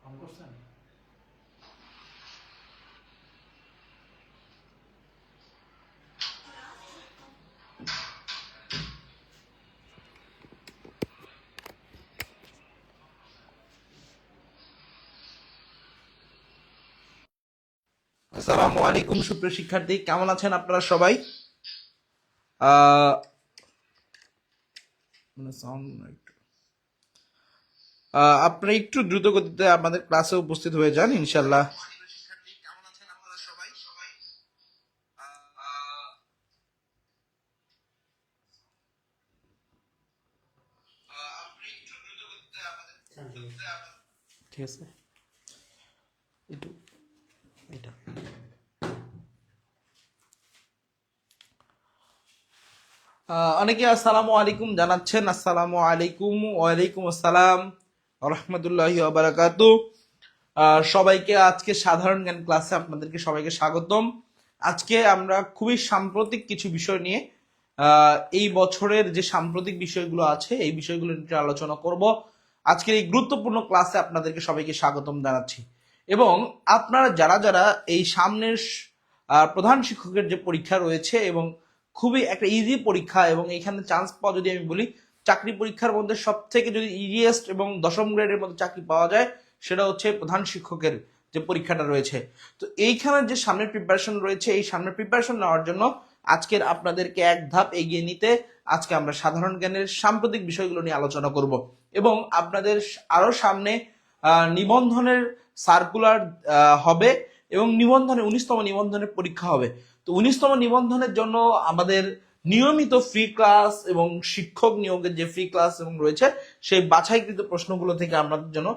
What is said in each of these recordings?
আসসালামু আলাইকুম সুপ্রিয় শিক্ষার্থী, কেমন আছেন আপনারা সবাই? আপনারা একটু দ্রুত গতিতে আমাদের ক্লাসে উপস্থিত হয়ে যান ইনশাল্লাহ। ঠিক আছে, এটা অনেকে আসসালামু আলাইকুম জানাচ্ছেন। আসসালামু আলাইকুম, ওয়ালাইকুম আসসালাম রহমতুল্লাহি ওয়া বারাকাতু। সবাইকে আজকে সাধারণ জ্ঞান ক্লাসে আপনাদেরকে সবাইকে স্বাগতম। আজকে আমরা খুবই সাম্প্রতিক কিছু বিষয় নিয়ে এই বছরের যে সাম্প্রতিক বিষয়গুলো আছে এই বিষয়গুলো নিয়ে আলোচনা করব। আজকের এই গুরুত্বপূর্ণ ক্লাসে আপনাদেরকে সবাইকে স্বাগতম জানাচ্ছি। এবং আপনারা যারা যারা এই সামনের প্রধান শিক্ষকের যে পরীক্ষা রয়েছে এবং খুবই একটা ইজি পরীক্ষা, এবং এখানে চান্স পাওয়া, যদি আমি বলি চাকরি পরীক্ষার মধ্যে সব থেকে যদি ইজিয়েস্ট এবং দশম গ্রেডের মধ্যে চাকরি পাওয়া যায় সেটা হচ্ছে প্রধান শিক্ষকের যে পরীক্ষাটা রয়েছে। তো এইখানে যে সামনের প্রিপারেশন রয়েছে, এই সামনের প্রিপারেশন নেওয়ার জন্য আজকের আপনাদেরকে এক ধাপ এগিয়ে নিতে আজকে আমরা সাধারণ জ্ঞানের সাম্প্রতিক বিষয়গুলো নিয়ে আলোচনা করব। এবং আপনাদের আরো সামনে নিবন্ধনের সার্কুলার হবে এবং নিবন্ধনে 19তম নিবন্ধনের পরীক্ষা হবে। তো 19তম নিবন্ধনের জন্য আমাদের নিয়মিত ফ্রি ক্লাস এবং শিক্ষক নিয়োগের যে ফ্রি ক্লাস এবং রয়েছে সেই বাছাইকৃত প্রশ্নগুলো থেকে আমাদের জন্য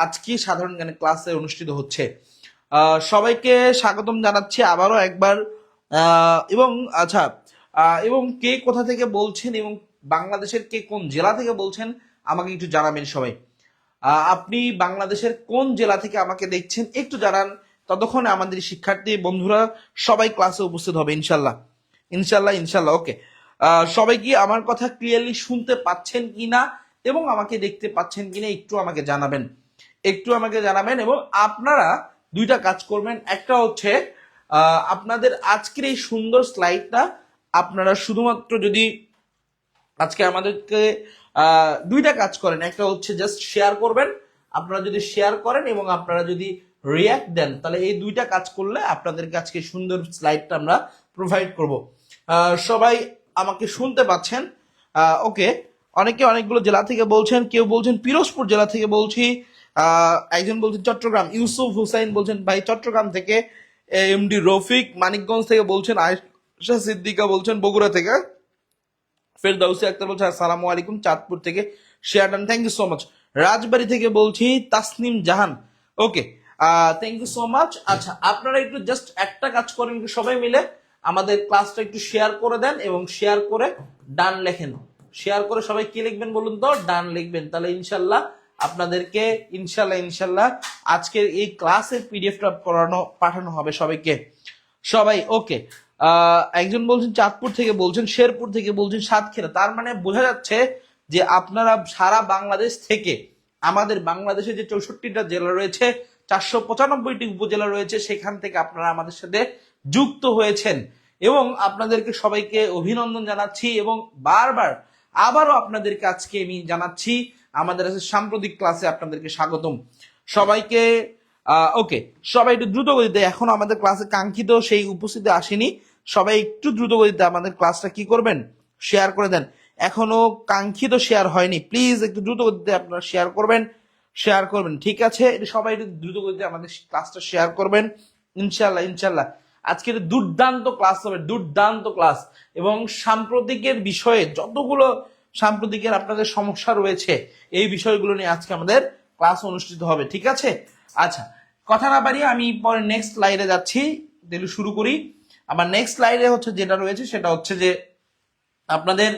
আজকে সাধারণ জ্ঞানের ক্লাসে অনুষ্ঠিত হচ্ছে। সবাইকে স্বাগতম জানাচ্ছি আবারও একবার। এবং আচ্ছা, এবং কে কোথা থেকে বলছেন এবং বাংলাদেশের কে কোন জেলা থেকে বলছেন আমাকে একটু জানাবেন সবাই। আপনি বাংলাদেশের কোন জেলা থেকে আমাকে দেখছেন একটু জানান। ততক্ষণে আমাদের শিক্ষার্থী বন্ধুরা সবাই ক্লাসে উপস্থিত হবে ইনশাল্লাহ ইনশাল্লাহ ইনশাল্লাহ। ওকে, সবাই কি আমার কথা ক্লিয়ারলি শুনতে পাচ্ছেন কিনা এবং আমাকে দেখতে পাচ্ছেন কিনা একটু আমাকে জানাবেন, একটু আমাকে জানাবেন। এবং আপনারা দুইটা কাজ করবেন। একটা হচ্ছে আপনাদের আজকের এই সুন্দর স্লাইডটা আপনারা শুধুমাত্র যদি আজকে আমাদেরকে দুইটা কাজ করেন, একটা হচ্ছে জাস্ট শেয়ার করবেন। আপনারা যদি শেয়ার করেন এবং আপনারা যদি রিয়াক্ট দেন তাহলে এই দুইটা কাজ করলে আপনাদেরকে আজকে সুন্দর স্লাইডটা আমরা প্রোভাইড করব। সবাই আমাকে শুনতে পাচ্ছেন? ওকে, অনেকে অনেকগুলো জেলা থেকে বলছেন। কেউ বলছেন পিরোজপুর জেলা থেকে বলছি, একজন বলছেন চট্টগ্রাম, ইউসুফ হুসাইন বলছেন ভাই চট্টগ্রাম থেকে, এমডি রফিক মানিকগঞ্জ থেকে বলছেন, আয়েশা সিদ্দিকা বলছেন বগুড়া থেকে, ফেরদাউসি আক্তার বলছে আসসালামু আলাইকুম চাঁদপুর থেকে, share done, thank you so much. Rajbari থেকে বলছি Tasnim Jahan, okay, thank you so much. আচ্ছা, আপনারা একটু জাস্ট একটা কাজ করেন, সবাই মিলে আমাদের ক্লাসটা একটু শেয়ার করে দেন এবং শেয়ার করে ডান লেখেন। শেয়ার করে সবাই কি লিখবেন বলুন তো? ডান লিখবেন। তাহলে ইনশাল্লাহ আপনাদেরকে ইনশাল্লাহ আজকের এই ক্লাসের পিডিএফটা পাঠানো হবে সবাইকে। সবাই ওকে। একজন বলছেন চাঁদপুর থেকে বলছেন, শেরপুর থেকে বলছেন, সাতক্ষীরা। তার মানে বোঝা যাচ্ছে যে আপনারা সারা বাংলাদেশ থেকে, আমাদের বাংলাদেশে যে 64টা জেলা রয়েছে, 495টি উপজেলা রয়েছে, সেখান থেকে আপনারা আমাদের সাথে যুক্ত হয়েছেন এবং আপনাদেরকে সবাইকে অভিনন্দন জানাচ্ছি। এবং বারবার আবারও আপনাদেরকে আজকে আমি জানাচ্ছি আমাদের সাম্প্রতিক ক্লাসে আপনাদেরকে স্বাগতম সবাইকে। ওকে, সবাই একটু দ্রুত গতিতে, এখন আমাদের ক্লাসে কাঙ্ক্ষিত সেই উপস্থিতি আসেনি, সবাই একটু দ্রুত গতিতে আমাদের ক্লাসটা কি করবেন, শেয়ার করে দেন। এখনো কাঙ্ক্ষিত শেয়ার হয়নি, প্লিজ একটু দ্রুত গতিতে আপনারা শেয়ার করবেন, ঠিক আছে? সবাই একটু দ্রুত গতিতে আমাদের ক্লাসটা শেয়ার করবেন ইনশাল্লাহ। আজকের দুর্দান্ত ক্লাস হবে, দুর্দান্ত ক্লাস। এবং সাম্প্রতিকের বিষয়ে যতগুলো সাম্প্রতিকের আপনাদের সমস্যা রয়েছে এই বিষয়গুলো নিয়ে আজকে আমাদের ক্লাস অনুষ্ঠিত হবে, ঠিক আছে? আচ্ছা, কথা না বাড়িয়ে আমি পরে নেক্সট স্লাইডে যাচ্ছি, তাহলে শুরু করি। আমার নেক্সট স্লাইডে হচ্ছে যেটা রয়েছে সেটা হচ্ছে যে আপনাদের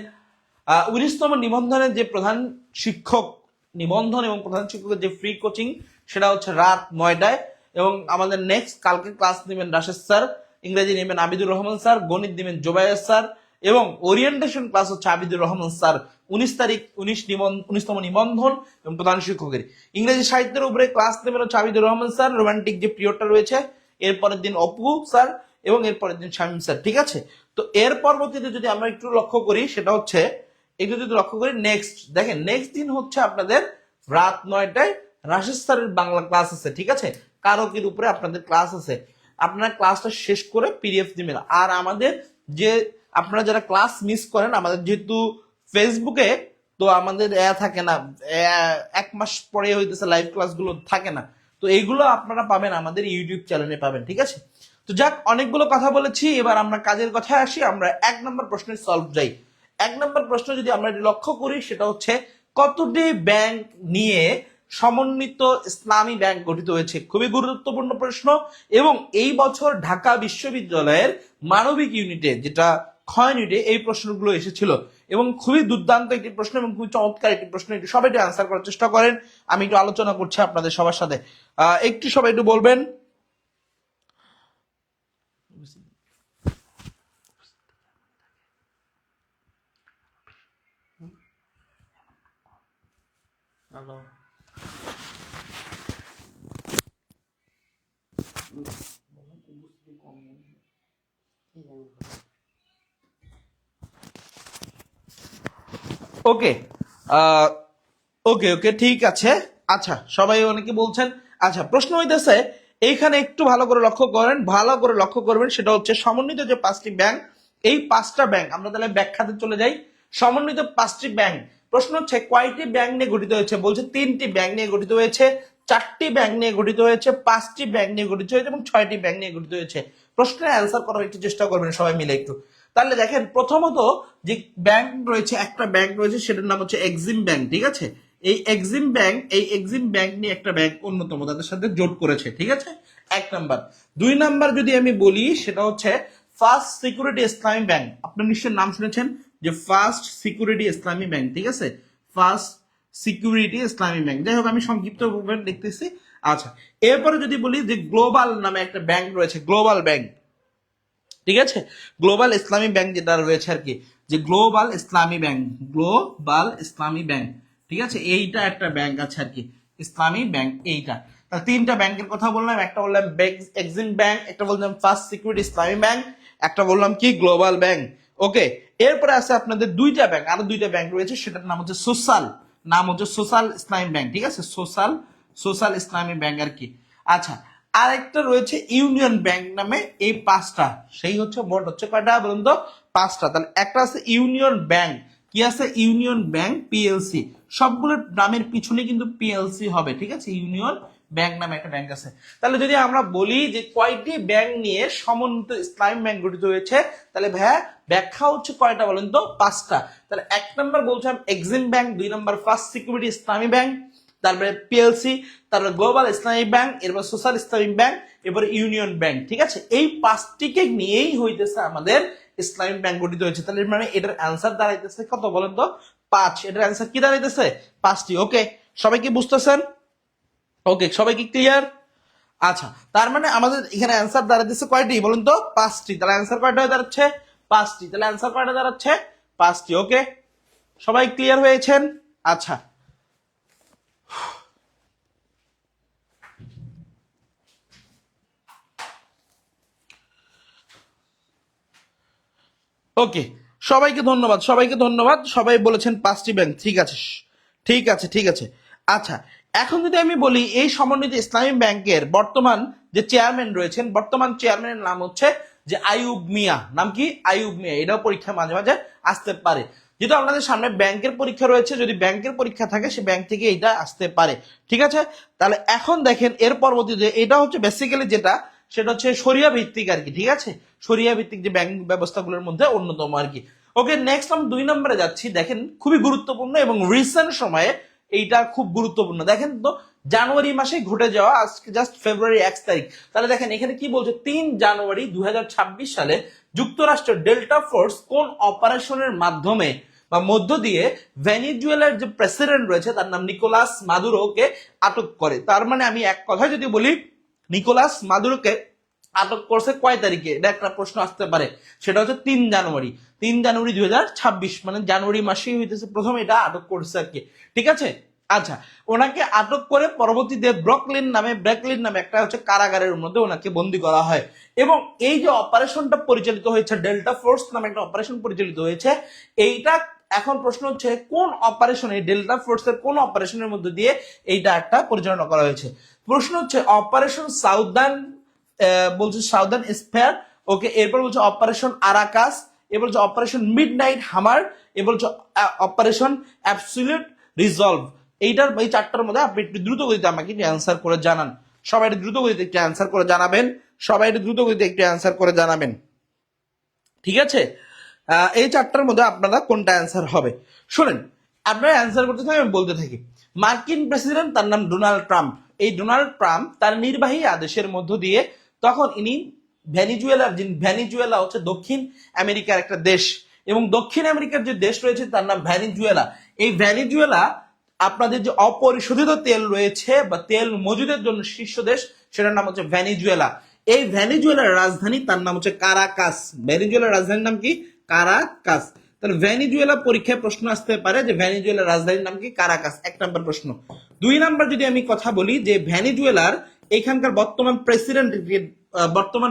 19তম নিবন্ধনের যে প্রধান শিক্ষক নিবন্ধন এবং প্রধান শিক্ষকের যে ফ্রি কোচিং সেটা হচ্ছে রাত 9টায়। এবং আমাদের নেক্সট কালকে ক্লাস নেবেন রাশেদ স্যার, ইংরেজি নেবেন আবিদুর রহমান স্যার, গণিত নেবেন জোবায়ের স্যার এবং ওরিয়েন্টেশন ক্লাস হচ্ছে আবিদুর রহমান স্যার 19 তারিখ 19তম নিবন্ধন এবং প্রধান শিক্ষকের। ইংরেজি সাহিত্যের উপরে ক্লাস নেবেন হচ্ছে আবিদুর রহমান স্যার, রোমান্টিক যে পিরিয়ডটা রয়েছে এরপরের দিন অপু স্যার এবং এরপরের দিন শামীম স্যার, ঠিক আছে। তো এর পরবর্তীতে যদি আমরা একটু লক্ষ্য করি সেটা হচ্ছে একটু যদি লক্ষ্য করি নেক্সট দেখেন নেক্সট দিন হচ্ছে আপনাদের রাত 9টায় রাশেদ স্যারের বাংলা ক্লাস আছে, ঠিক আছে। কারকের উপরে আপনাদের ক্লাস আছে, আপনারা ক্লাসটা শেষ করে পিডিএফ দিবেন। আর আমাদের যে আপনারা যারা ক্লাস মিস করেন, আমাদের যেহেতু ফেসবুকে তো আমাদের থাকে না, 1 মাস পরে হইতেছে লাইভ ক্লাসগুলো থাকে না, তো এইগুলো আপনারা পাবেন আমাদের ইউটিউব চ্যানেলে পাবেন, ঠিক আছে। তো যাক, অনেকগুলো কথা বলেছি, এবার আমরা কাজের কথায় আসি। আমরা 1 নম্বর প্রশ্নের সলভ যাই। 1 নম্বর প্রশ্ন যদি আমরা লক্ষ্য করি সেটা হচ্ছে কতটি ব্যাংক নিয়ে সমন্বিত ইসলামী ব্যাংক গঠিত হয়েছে। খুবই গুরুত্বপূর্ণ প্রশ্ন এবং এই বছর ঢাকা বিশ্ববিদ্যালয়ের মানবিক ইউনিটে যেটা খ ইউনিটে এই প্রশ্নগুলো এসেছিল এবং খুবই দুর্দান্ত একটি প্রশ্ন এবং খুবই চমৎকার একটি প্রশ্ন। একটু সবাই একটু অ্যান্সার করার চেষ্টা করেন, আমি একটু আলোচনা করছি আপনাদের সবার সাথে। একটু সবাই একটু বলবেন। ওকে, ওকে ওকে ঠিক আছে। আচ্ছা, সবাই অনেকে বলছেন। আচ্ছা, প্রশ্ন হইতেছে এইখানে একটু ভালো করে লক্ষ্য করেন, ভালো করে লক্ষ্য করবেন। সেটা হচ্ছে সমন্বিত যে 5টি ব্যাংক, এই 5টা ব্যাংক আমরা তাহলে ব্যাখ্যাতে চলে যাই। সমন্বিত 5টি ব্যাংক, প্রশ্ন হচ্ছে কয়টি ব্যাংক নিয়ে গঠিত হয়েছে। বলছে 3টি ব্যাংক নিয়ে গঠিত হয়েছে, 4টি ব্যাংক নিয়ে গঠিত হয়েছে, 5টি ব্যাংক নিয়ে গঠিত হয়েছে এবং 6টি ব্যাংক নিয়ে গঠিত হয়েছে। প্রশ্নের অ্যান্সার করার একটু চেষ্টা করবেন সবাই মিলে একটু। তাহলে দেখেন, প্রথমত যে ব্যাংক রয়েছে, একটা ব্যাংক রয়েছে সেটার নাম হচ্ছে এক্সিম ব্যাংক, ঠিক আছে। এই এক্সিম ব্যাংক নিয়ে একটা ব্যাংক অন্যতম তাদের সাথে জোট করেছে, ঠিক আছে। 1 নাম্বার। 2 নাম্বার যদি আমি বলি সেটা হচ্ছে ফার্স্ট সিকিউরিটি ইসলামী ব্যাংক। আপনার নিশ্চয়ই নাম শুনেছেন যে ফার্স্ট সিকিউরিটি ইসলামী ব্যাংক, ঠিক আছে। ফার্স্ট সিকিউরিটি ইসলামী ব্যাংক, যাই হোক আমি সংক্ষিপ্ত লিখতেছি। আচ্ছা, এরপরে যদি বলি যে গ্লোবাল নামে একটা ব্যাংক রয়েছে, গ্লোবাল ব্যাংক, ঠিক আছে। গ্লোবাল ইসলামী ব্যাংক যেটা রয়েছে আর কি, যে গ্লোবাল ইসলামী ব্যাংক, গ্লোবাল ইসলামী ব্যাংক, ঠিক আছে। এইটা একটা ব্যাংক আছে আর কি, ইসলামী ব্যাংক এইটা। তাহলে 3টা ব্যাংকের কথা বললাম, একটা বললাম এক্সিম ব্যাংক, একটা বললাম ফার্স্ট সিকিউরিটি ইসলামী ব্যাংক, একটা বললাম কি গ্লোবাল ব্যাংক। ওকে, এরপরে আছে আপনাদের 2টা ব্যাংক, আরো 2টা ব্যাংক রয়েছে, সেটার নাম হচ্ছে সোশ্যাল, নাম হচ্ছে সোশ্যাল ইসলামী ব্যাংক, ঠিক আছে। সোশ্যাল ইসলামী ব্যাংক আর কি। আচ্ছা, আরেকটা রয়েছে ইউনিয়ন ব্যাংক নামে, এই 5টা, সেই হচ্ছে মোট হচ্ছে কয়টা বলুন তো, 5টা। তাহলে একটা আছে ইউনিয়ন ব্যাংক, কি আছে ইউনিয়ন ব্যাংক পিএলসি, সবগুলোর নামের পিছনে কিন্তু পিএলসি হবে, ঠিক আছে। ইউনিয়ন ব্যাংক নামে একটা ব্যাংক আছে। তাহলে যদি আমরা বলি যে কয়টি ব্যাংক নিয়ে সমন্বিত ইসলামী ব্যাংক গঠিত হয়েছে, তাহলে ভাইয়া ব্যাখ্যা হচ্ছে কয়টা বলেন তো, 5টা। তাহলে 1 নাম্বার বলছিলাম Exim bank, 2 number first security ইসলামী ব্যাংক, তারপরে পিএলসি, তারপরে গ্লোবাল ইসলামিক ব্যাংক, এরপর সোশ্যাল ইসলামিক ব্যাংক, এরপর ইউনিয়ন ব্যাংক, ঠিক আছে। এই 5টিকে নিয়েই হইতেছে আমাদের ইসলামিক ব্যাংক গঠিত হয়েছে। তাহলে মানে এটার অ্যান্সার দাঁড়াইতেছে কত বলেন তো, 5। এটার অ্যান্সার কি দাঁড়াইতেছে, 5টি। ওকে, সবাই কি বুঝতেছেন? ওকে, সবাই কি ক্লিয়ার? আচ্ছা, তার মানে আমাদের এখানে অ্যান্সার দাঁড়াইতেছে কয়টি বলুন তো, 5টি। তাহলে অ্যান্সার কয়টা দাঁড়াচ্ছে, 5টি। তাহলে অ্যান্সার কয়টা দাঁড়াচ্ছে, 5টি। ওকে, সবাই ক্লিয়ার হয়েছেন? আচ্ছা, ওকে, সবাইকে ধন্যবাদ, সবাইকে ধন্যবাদ। সবাই বলেছেন 5টি ব্যাংক, ঠিক আছে, ঠিক আছে, ঠিক আছে। আচ্ছা, এখন যদি আমি বলি এই সমন্বিত ইসলামী ব্যাংকের বর্তমান যে চেয়ারম্যান রয়েছেন, বর্তমান চেয়ারম্যানের নাম হচ্ছে যে আইয়ুব মিয়া। নাম কি, আইয়ুব মিয়া। এটাও পরীক্ষা মাঝে মাঝে আসতে পারে, যেহেতু আপনাদের সামনে ব্যাংকের পরীক্ষা রয়েছে, যদি ব্যাংকের পরীক্ষা থাকে সে ব্যাংক থেকে এটা আসতে পারে, ঠিক আছে। তাহলে এখন দেখেন এর পরবর্তীতে এটা হচ্ছে বেসিক্যালি যেটা, সেটা হচ্ছে শরিয়া ভিত্তিক আর কি, ঠিক আছে। শরিয়া ভিত্তিক যে ব্যাংক ব্যবস্থাগুলোর মধ্যে অন্যতম আর কি। ওকে, নেক্সট আমি 2 নম্বরে যাচ্ছি। দেখেন খুবই গুরুত্বপূর্ণ এবং রিসেন্ট সময়ে এইটা খুব গুরুত্বপূর্ণ। দেখেন তো, জানুয়ারি মাসে ঘটে যাওয়া, আজকে জাস্ট ফেব্রুয়ারি 1 তারিখ। তাহলে দেখেন এখানে কি বলছে, 3 জানুয়ারি 2026 সালে যুক্তরাষ্ট্রের ডেল্টা ফোর্স কোন অপারেশনের মাধ্যমে বা মধ্য দিয়ে ভেনিজুয়েলার যে প্রেসিডেন্ট রয়েছে তার নাম নিকোলাস মাদুরোকে আটক করে। তার মানে আমি এক কথায় যদি বলি, নিকোলাস মাদুরোকে আটক করছে কয় তারিখে, এটা একটা প্রশ্ন আসতে পারে। সেটা হচ্ছে 3 জানুয়ারি, 3 জানুয়ারি 2026, মানে জানুয়ারি মাসেই হইতেছে প্রথম এটা আটক করছে আর কি, ঠিক আছে। আচ্ছা, ওনাকে আটক করে পরবর্তীতে ব্র্যাকলিন নামে একটা হচ্ছে কারাগারের মধ্যে ওনাকে বন্দী করা হয়। এবং এই যে অপারেশনটা পরিচালিত হয়েছে, ডেল্টা ফোর্স নামে একটা অপারেশন পরিচালিত হয়েছে, এইটা এখন প্রশ্ন হচ্ছে কোন অপারেশনে, ডেল্টা ফোর্সের কোন অপারেশনের মধ্যে দিয়ে এইটা একটা পরিচালনা করা হয়েছে। প্রশ্ন হচ্ছে অপারেশন বলছে সাউদার্ন স্পেয়ার, ওকে। এরপর বলছে অপারেশন আরাকাস, এরপর হচ্ছে অপারেশন মিডনাইট হামার, এরপর হচ্ছে অপারেশন অ্যাবসলিউট রিজলভ। এইটার এই চারটার মধ্যে আপনি একটু দ্রুত গতিতে আমাকে অ্যান্সার করে জানান। সবাই একটু দ্রুত গতিতে একটু অ্যান্সার করে জানাবেন, সবাই একটু দ্রুত গতিতে একটু অ্যান্সার করে জানাবেন, ঠিক আছে। এই চারটার মধ্যে আপনারা কোনটা অ্যান্সার হবে। শুনেন, আপনারা অ্যান্সার করতে থাকেন, আমি বলতে থাকি। মার্কিন প্রেসিডেন্ট, তার নাম ডোনাল্ড ট্রাম্প। এই ডোনাল্ড ট্রাম্প তার নির্বাহী আদেশের মধ্য দিয়ে তখন ইনি ভ্যানিজুয়েলা হচ্ছে দক্ষিণ আমেরিকার একটা দেশ, এবং দক্ষিণ আমেরিকার যে দেশ রয়েছে তার নাম ভ্যানিজুয়েলা। এই ভ্যানিজুয়েলা আপনাদের যে অপরিশোধিত তেল রয়েছে বা তেল মজুদের জন্য শীর্ষ দেশ, সেটার নাম হচ্ছে ভ্যানিজুয়েলা। এই ভ্যানিজুয়েলার রাজধানী, তার নাম হচ্ছে কারাকাস। ভ্যানিজুয়েলার রাজধানীর নাম কি? কারাকাস। তাহলে ভ্যানিজুয়েলা পরীক্ষায় প্রশ্ন আসতে পারে যে ভ্যানিজুয়েলার রাজধানীর নাম কি? কারাকাস, 1 নম্বর প্রশ্ন। 2 নম্বর যদি আমি কথা বলি যে ভ্যানিজুয়েলার এখানকার বর্তমান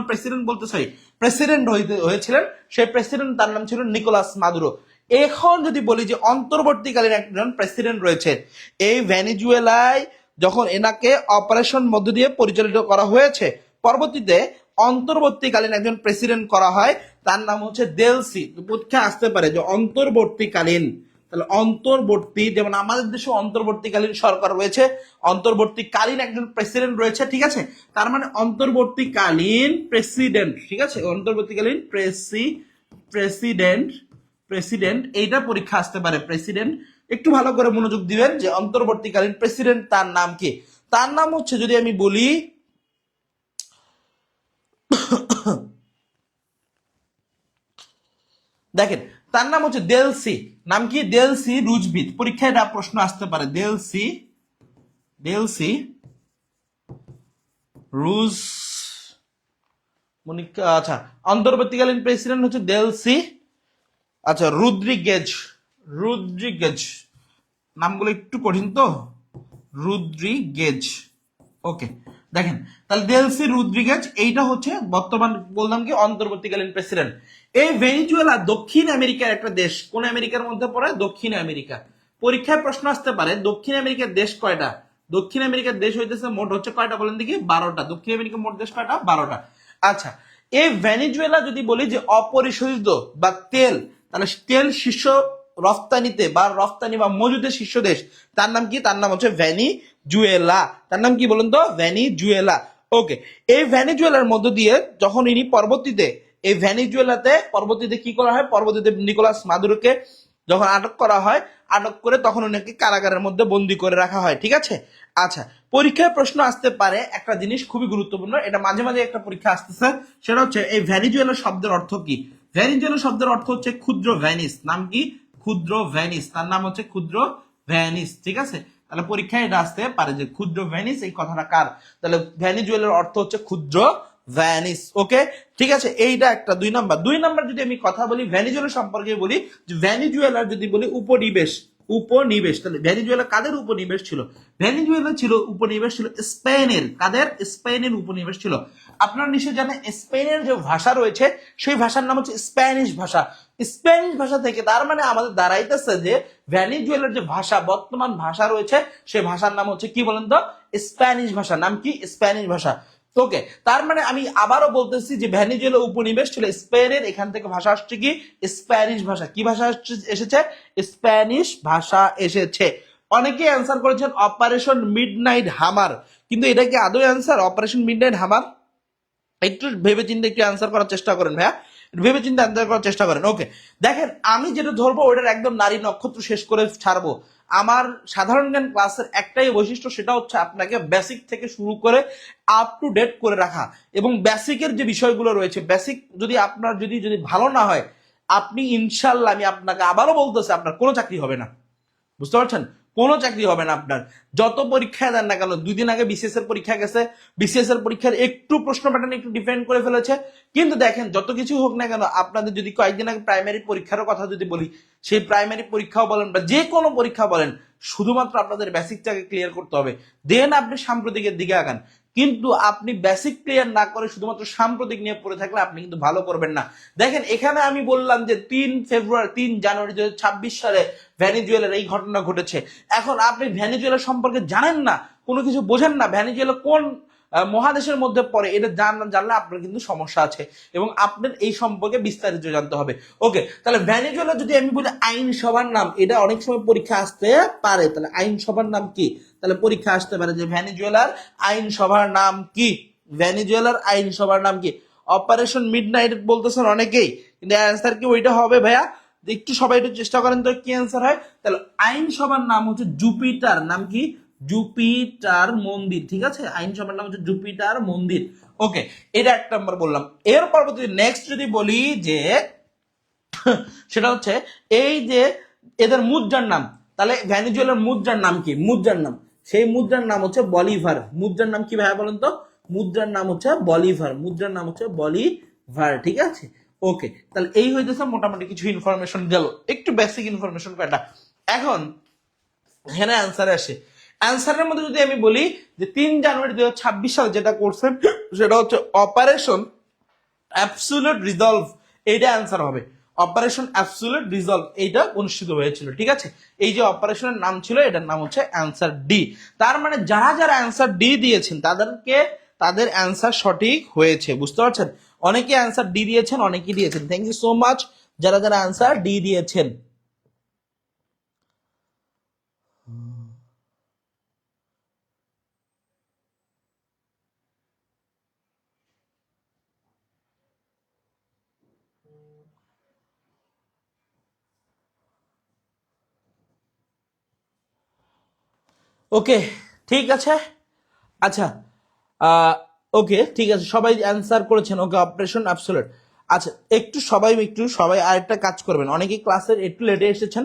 প্রেসিডেন্ট বলতে চাই, প্রেসিডেন্ট হয়েছিলেন, সেই প্রেসিডেন্ট তার নাম ছিল নিকোলাস মাদুরো। এখন যদি বলি যে অন্তর্বর্তীকালীন একজন প্রেসিডেন্ট রয়েছে এই ভ্যানিজুয়েলায়, যখন এনাকে অপারেশন মধ্য দিয়ে পরিচালিত করা হয়েছে, পরবর্তীতে অন্তর্বর্তীকালীন একজন প্রেসিডেন্ট করা হয়, তার নাম হচ্ছে দেলসি। পরীক্ষা আসতে পারে যে অন্তর্বর্তীকালীন, তাহলে অন্তর্বর্তী, যেমন আমাদের দেশে অন্তর্বর্তীকালীন সরকার রয়েছে, অন্তর্বর্তীকালীন একজন প্রেসিডেন্ট রয়েছে, ঠিক আছে। তার মানে অন্তর্বর্তীকালীন প্রেসিডেন্ট, ঠিক আছে, অন্তর্বর্তীকালীন প্রেসিডেন্ট এইটা পরীক্ষা আসতে পারে। প্রেসিডেন্ট একটু ভালো করে মনোযোগ দিবেন যে অন্তর্বর্তীকালীন প্রেসিডেন্ট তার নাম কি? তার নাম হচ্ছে, যদি আমি বলি, দেখেন তার নাম হচ্ছে দেলসি। নাম কি? দেলসি রুজভিত। পরীক্ষায় এটা প্রশ্ন আসতে পারে, দেলসি রুজ মনিকা। আচ্ছা, অন্তর্বর্তীকালীন প্রেসিডেন্ট হচ্ছে দেলসি, আচ্ছা, রুদ্রিগেজ। নামগুলো একটু কঠিন তো, রুদ্রিগেজ, ওকে। দেখেন, তাহলে দেলসি রুদ্রিগেজ এইটা হচ্ছে বর্তমান, বললাম কি, অন্তর্বর্তীকালীন প্রেসিডেন্ট। এই ভেনিজুয়েলা দক্ষিণ আমেরিকার একটা দেশ। কোন আমেরিকার মধ্যে পড়ে? দক্ষিণ আমেরিকা। পরীক্ষায় প্রশ্ন আসতে পারে দক্ষিণ আমেরিকার দেশ কয়টা? দক্ষিণ আমেরিকার দেশ হইতেছে মোট হচ্ছে কয়টা বলেন দেখি? 12টা। দক্ষিণ আমেরিকার মোট দেশ কয়টা? 12টা। আচ্ছা, এই ভেনিজুয়েলা যদি বলি যে অপরিশোধিত বা তেল, তাহলে তেল শীর্ষ রফতানিতে বা রফতানি বা মজুদের শীর্ষ দেশ, তার নাম কি? তার নাম হচ্ছে ভ্যানিজুয়েলা। তার নাম কি বলুন তো? ভ্যানিজুয়েলা, ওকে। এই ভ্যানিজুয়েলার মধ্য দিয়ে যখন ইনি এই ভ্যানিজুয়েলাতে পরবর্তীতে কি করা হয়? পরবর্তীতে নিকোলাস মাদুরোকে যখন আটক করা হয়, আটক করে তখন ওনাকে কারাগারের মধ্যে বন্দী করে রাখা হয়, ঠিক আছে। আচ্ছা, পরীক্ষায় প্রশ্ন আসতে পারে একটা জিনিস খুবই গুরুত্বপূর্ণ, এটা মাঝে মাঝে একটা পরীক্ষা আসতেছে, সেটা হচ্ছে এই ভ্যানিজুয়েলা শব্দের অর্থ কি? ভ্যানিজুয়েলা শব্দের অর্থ হচ্ছে ক্ষুদ্র ভ্যানিস। নাম কি? ক্ষুদ্র ভ্যানিস। তার নাম হচ্ছে ক্ষুদ্র ভ্যানিস, ঠিক আছে। তাহলে পরীক্ষায় এটা আসতে পারে যে ক্ষুদ্র ভ্যানিস এই কথাটা কার? তাহলে ভ্যানিজুয়েলার অর্থ হচ্ছে ক্ষুদ্র ভ্যানিস, ওকে, ঠিক আছে। এইটা একটা 2 নম্বর। 2 নম্বর যদি আমি কথা বলি ভ্যানিজুয়েলা সম্পর্কে, বলি যে ভ্যানিজুয়েলার যদি বলি উপনিবেশ, তাহলে ভ্যানিজুয়েলা কাদের উপনিবেশ ছিল? ভ্যানিজুয়েলা ছিল উপনিবেশ ছিল স্পেনের। কাদের? স্পেনের উপনিবেশ ছিল। আপনারা নিশ্চয়ই জানেন স্পেনের যে ভাষা রয়েছে সেই ভাষার নাম হচ্ছে স্প্যানিশ ভাষা। স্প্যানিশ ভাষা থেকে তার মানে আমাদের দাঁড়াইতেছে যে ভ্যানিজুয়েলার যে ভাষা, বর্তমান ভাষা রয়েছে, সেই ভাষার নাম হচ্ছে কি বলেন তো? স্প্যানিশ ভাষা। নাম কি? স্প্যানিশ ভাষা, ওকে। তার মানে আমি আবারও বলতেছি যে ভ্যানিজুয়েলা উপনিবেশ ছিল স্পেনের, এখান থেকে ভাষা আসছে কি? স্প্যানিশ ভাষা। কি ভাষা এসেছে? স্প্যানিশ ভাষা এসেছে। অনেকে অ্যান্সার করেছেন অপারেশন মিডনাইট হামার, কিন্তু এটা কি আদৌ অ্যান্সার? অপারেশন মিডনাইট হামার? একটু ভেবেচিন্তে একটু অ্যান্সার করার চেষ্টা করেন ভাইয়া, ভেবেচিন্তে অ্যান্সার করার চেষ্টা করেন, ওকে। দেখেন, আমি যেটা ধরবো ওটার একদম নারী নক্ষত্র শেষ করে ছাড়বো। আমার সাধারণ জ্ঞান ক্লাসের একটাই বৈশিষ্ট্য, সেটা হচ্ছে আপনাকে বেসিক থেকে শুরু করে আপ টু ডেট করে রাখা। এবং বেসিকের যে বিষয়গুলো রয়েছে, বেসিক যদি আপনার যদি ভালো না হয়, আপনি ইনশাল্লাহ, আমি আপনাকে আবারও বলতেছি, আপনার কোনো চাকরি হবে না। বুঝতে পারছেন? কোনো চাকরি হবে না আপনার। যত পরীক্ষায় দেন না কেন, 2 দিন আগে বিসিএস এর পরীক্ষা গেছে, বিসিএস এর পরীক্ষার একটু প্রশ্ন প্যাটার্ন একটু ডিফারেন্ট করে ফেলেছে, কিন্তু দেখেন যত কিছু হোক না কেন, আপনাদের যদি কয়েকদিন আগে প্রাইমারি পরীক্ষার কথা যদি বলি, সেই প্রাইমারি পরীক্ষাও বলেন বা যে কোনো পরীক্ষা বলেন, শুধুমাত্র আপনাদের বেসিকটাকে ক্লিয়ার করতে হবে, দেন আপনি সাম্প্রতিকের দিকে আগান। কিন্তু আপনি বেসিক ক্লিয়ার না করে শুধুমাত্র সাম্প্রতিক নিয়ে পড়ে থাকলে আপনি কিন্তু ভালো করবেন না। দেখেন এখানে আমি বললাম যে 3 জানুয়ারি 2026 সালে ভেনিজুয়েলার এই ঘটনা ঘটেছে। এখন আপনি ভেনিজুয়েলা সম্পর্কে জানেন না, কোনো কিছু বোঝেন না, ভেনিজুয়েলা কোন মহাদেশের মধ্যে পড়ে এটা জানলে আপনার কিন্তু সমস্যা আছে, এবং আপনার এই সম্পর্কে বিস্তারিত জানতে হবে। ওকে, তাহলে ভেনিজুয়েলা যদি আমি বলি আইনসভার নাম, এটা অনেক সময় পরীক্ষা আসতে পারে, তাহলে আইনসভার নাম কি? তাহলে পরীক্ষা আসতে পারে যে ভেনিজুয়েলার আইনসভার নাম কি, ভেনিজুয়েলার আইনসভার নাম কি? অপারেশন মিডনাইট বলতেছেন অনেকেই, কিন্তু অ্যান্সার কি ওইটা হবে ভাইয়া? একটু সবাই একটু চেষ্টা করেন তো কি অ্যান্সার হয়। তাহলে আইনসভার নাম হচ্ছে জুপিটার, নাম কি? জুপিটার মন্দির, ঠিক আছে, আইনসভার নাম হচ্ছে জুপিটার মন্দির। ওকে, এটা 1 নম্বর বললাম। এর পরবর্তী নেক্সট যদি বলি যে সেটা হচ্ছে এই যে এদের মুদ্রার নাম, তাহলে ভেনিজুয়েলার মুদ্রার নাম কি? মুদ্রার নাম, সেই মুদ্রার নাম হচ্ছে বলিভার। মুদ্রার নাম কি ভাইয়া বলেন তো? মুদ্রার নাম হচ্ছে বলিভার, মুদ্রার নাম হচ্ছে বলিভার, ঠিক আছে। ওকে, তাহলে এই হইতেছে মোটামুটি কিছু ইনফরমেশন গেল, একটু বেসিক ইনফরমেশন কয়টা। এখন এখানে অ্যান্সারে আসে, অ্যান্সারের মধ্যে যদি আমি বলি যে 3 জানুয়ারি 2026 সালে যেটা করছেন সেটা হচ্ছে অপারেশন অ্যাবসুলুট রিজলভ, এইটা অ্যান্সার হবে। অপারেশন অ্যাবসুলুট রিজলভ এইটা অনুষ্ঠিত হয়েছিল, ঠিক আছে। এই যে অপারেশনের নাম ছিল, এটার নাম হচ্ছে অ্যান্সার ডি। তার মানে যারা যারা অ্যান্সার ডি দিয়েছেন তাদের অ্যান্সার সঠিক হয়েছে, বুঝতে পারছেন? অনেকে অ্যান্সার ডি দিয়েছেন, অনেকেই দিয়েছেন। থ্যাংক ইউ সো মাচ যারা যারা অ্যান্সার ডি দিয়েছেন। ওকে, ঠিক আছে। আচ্ছা, ওকে ঠিক আছে, সবাই অ্যান্সার করেছেন। ওকে, অপারেশন অ্যাবসোলিউট। আচ্ছা, একটু সবাই আরেকটা কাজ করবেন, অনেকেই ক্লাসের একটু লেটে এসেছেন,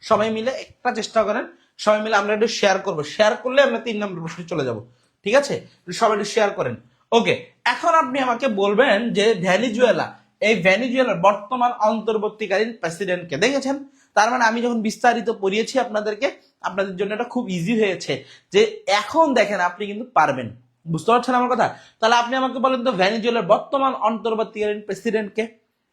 সবাই মিলে একটা চেষ্টা করেন, সবাই মিলে আমরা একটু শেয়ার করবো, শেয়ার করলে আমরা 3 নম্বর প্রশ্নে চলে যাব, ঠিক আছে? সবাই একটু শেয়ার করেন। ওকে, এখন আপনি আমাকে বলবেন যে ভেনিজুয়েলা, এই ভেনিজুয়েলার বর্তমান অন্তর্বর্তীকালীন প্রেসিডেন্টকে দেখেছেন? তার মানে আমি যখন বিস্তারিত পড়িয়েছি আপনাদেরকে, আপনাদের জন্য এটা খুব ইজি হয়েছে যে এখন দেখেন আপনি কিন্তু পারবেন, বুঝতে পারছেন আমার কথা? তাহলে আপনি আমাকে বলেন তো ভেনিজুয়েলার বর্তমান অন্তর্বর্তীকালীন প্রেসিডেন্ট কে?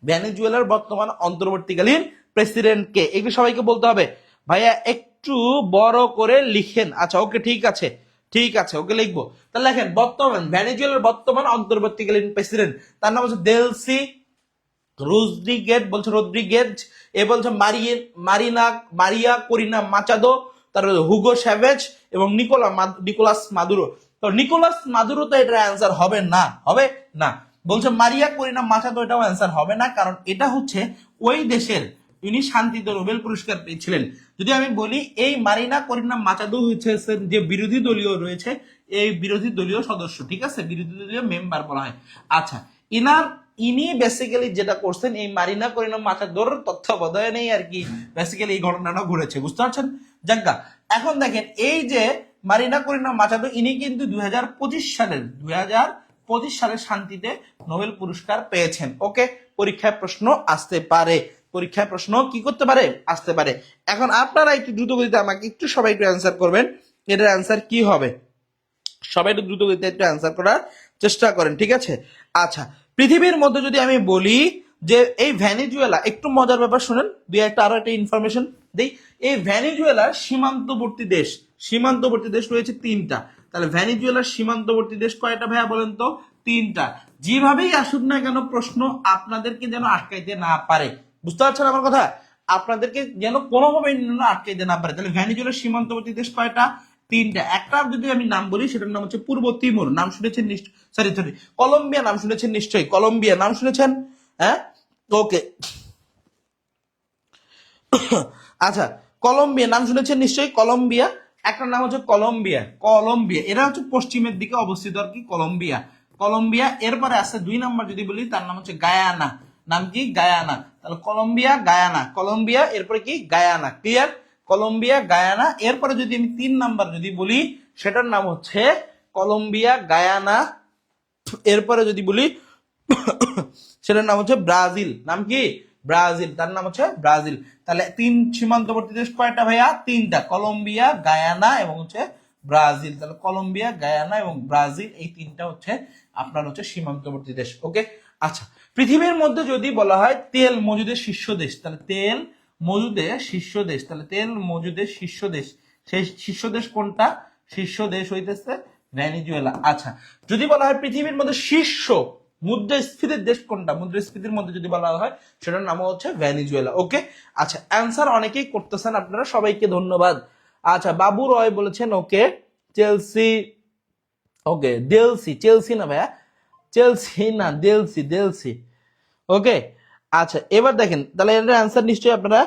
ভেনিজুয়েলার বর্তমান অন্তর্বর্তীকালীন প্রেসিডেন্ট কে? এগুলো সবাইকে বলতে হবে। ভাইয়া একটু বড় করে লিখেন। আচ্ছা, ওকে, ঠিক আছে, ঠিক আছে, ওকে লিখবো। তাহলে লেখেন বর্তমান ভেনিজুয়েলার বর্তমান অন্তর্বর্তীকালীন প্রেসিডেন্ট, তার নাম হচ্ছে দেলসি রদ্রিগেজ, এ বলছে মারিয়া করিনা মাচাদো, তারপরে হুগো স্যাভেজ এবং নিকোলাস মাদুরো। তো নিকোলাস মাদুরো তো এটা অ্যান্সার হবে না, হবে না। বলছে মারিয়া করিনা মাচাদো, এটাও অ্যান্সার হবে না, কারণ এটা হচ্ছে ওই দেশের, ইনি শান্তিতে নোবেল পুরস্কার পেয়েছিলেন। যদি আমি বলি এই মারিনা করিনা মাচাদো হচ্ছে যে বিরোধী দলীয় রয়েছে, এই বিরোধী দলীয় সদস্য, ঠিক আছে, বিরোধী দলীয় মেম্বার বলা হয়। আচ্ছা, ইনি বেসিক্যালি যেটা করছেন, এই মারিনা করিনা মাচাদোর তত্ত্বাবধানেই আর কি বেসিক্যালি এই ঘটনাটা ঘটেছে, বুঝতে পারছেন? যাজ্ঞা, এখন দেখেন এই যে মারিনা করিনা মাচাদো, ইনি কিন্তু 2025 সালের শান্তিতে নোবেল পুরস্কার পেয়েছেন। ওকে, পরীক্ষায় প্রশ্ন আসতে পারে, পরীক্ষায় প্রশ্ন কি করতে পারে? আসতে পারে। এখন আপনারা একটু দ্রুত গতিতে আমাকে একটু সবাই একটু অ্যান্সার করবেন, এটার অ্যান্সার কি হবে? সবাই একটু দ্রুত গতিতে একটু অ্যান্সার করার চেষ্টা করেন, ঠিক আছে? আচ্ছা, পৃথিবীর মধ্যে যদি আমি বলি যে এই ভেনিজুয়েলা, একটু মজার ব্যাপার শুনেন, আরো একটা ইনফরমেশন দেই। এই ভেনিজুয়েলার সীমান্তবর্তী দেশ রয়েছে 3টা। তাহলে ভেনিজুয়েলার সীমান্তবর্তী দেশ কয়টা ভাইয়া বলেন তো? 3টা। যেভাবেই আসুক না কেন প্রশ্ন, আপনাদেরকে যেন আটকাইতে না পারে, বুঝতে পারছেন আমার কথা? আপনাদেরকে যেন কোনোভাবে আটকাইতে না পারে। তাহলে ভেনিজুয়েলার সীমান্তবর্তী দেশ কয়টা? 3টা। একটা যদি আমি নাম বলি, সেটার নাম হচ্ছে পূর্ব তিমুর, নাম শুনেছেন নিশ্চয়, সরি, কলম্বিয়া নাম শুনেছেন নিশ্চয়ই, কলম্বিয়া নাম শুনেছেন, হ্যাঁ? ওকে, আচ্ছা, কলম্বিয়া নাম শুনেছেন নিশ্চয়ই, কলম্বিয়া। একটা নাম হচ্ছে কলম্বিয়া, এরা হচ্ছে পশ্চিমের দিকে অবস্থিত আর কি, কলম্বিয়া। এরপরে আছে 2 নম্বর যদি বলি, তার নাম হচ্ছে গায়ানা, নাম কি? গায়ানা। তাহলে কলম্বিয়া, গায়ানা, কলম্বিয়া, এরপরে কি? গায়ানা। ক্লিয়ার? কলম্বিয়া গায়ানা। এরপরে যদি আমি 3 নাম্বার যদি বলি সেটার নাম হচ্ছে কলম্বিয়া গায়ানা। এরপরে যদি বলি সেটার নাম হচ্ছে ব্রাজিল। নাম কি? ব্রাজিল। তার নাম হচ্ছে ব্রাজিল। তাহলে 3 সীমান্তবর্তী দেশ কয়টা ভাইয়া? 3টা, কলম্বিয়া, গায়ানা এবং হচ্ছে ব্রাজিল। তাহলে কলম্বিয়া, গায়ানা এবং ব্রাজিল এই 3টা হচ্ছে আপনার হচ্ছে সীমান্তবর্তী দেশ। ওকে, আচ্ছা। পৃথিবীর মধ্যে যদি বলা হয় তেল মজুদের শীর্ষ দেশ, তাহলে তেল মজুদের শীর্ষ দেশ, তাহলে তেল মজুদের শীর্ষ দেশ, সেই শীর্ষ দেশ কোনটা? শীর্ষ দেশ হইতেছে ভেনিজুয়েলা। আচ্ছা, যদি বলা হয় পৃথিবীর মধ্যে শীর্ষ মুদ্রাস্ফীতির দেশ কোনটা? মুদ্রাস্ফীতির মধ্যে যদি বলা হয় সেটার নাম হচ্ছে ভেনিজুয়েলা। ওকে, আচ্ছা। অ্যান্সার অনেকেই করতেছেন আপনারা, সবাইকে ধন্যবাদ। আচ্ছা, বাবু রয় বলেছেন ওকে চেলসি। ওকে, ডেলসি, চেলসি না ভাইয়া, চেলসি না, ডেলসি, ডেলসি। ওকে, আচ্ছা। এবার দেখেন, তাহলে এর অ্যান্সার নিশ্চয়ই আপনারা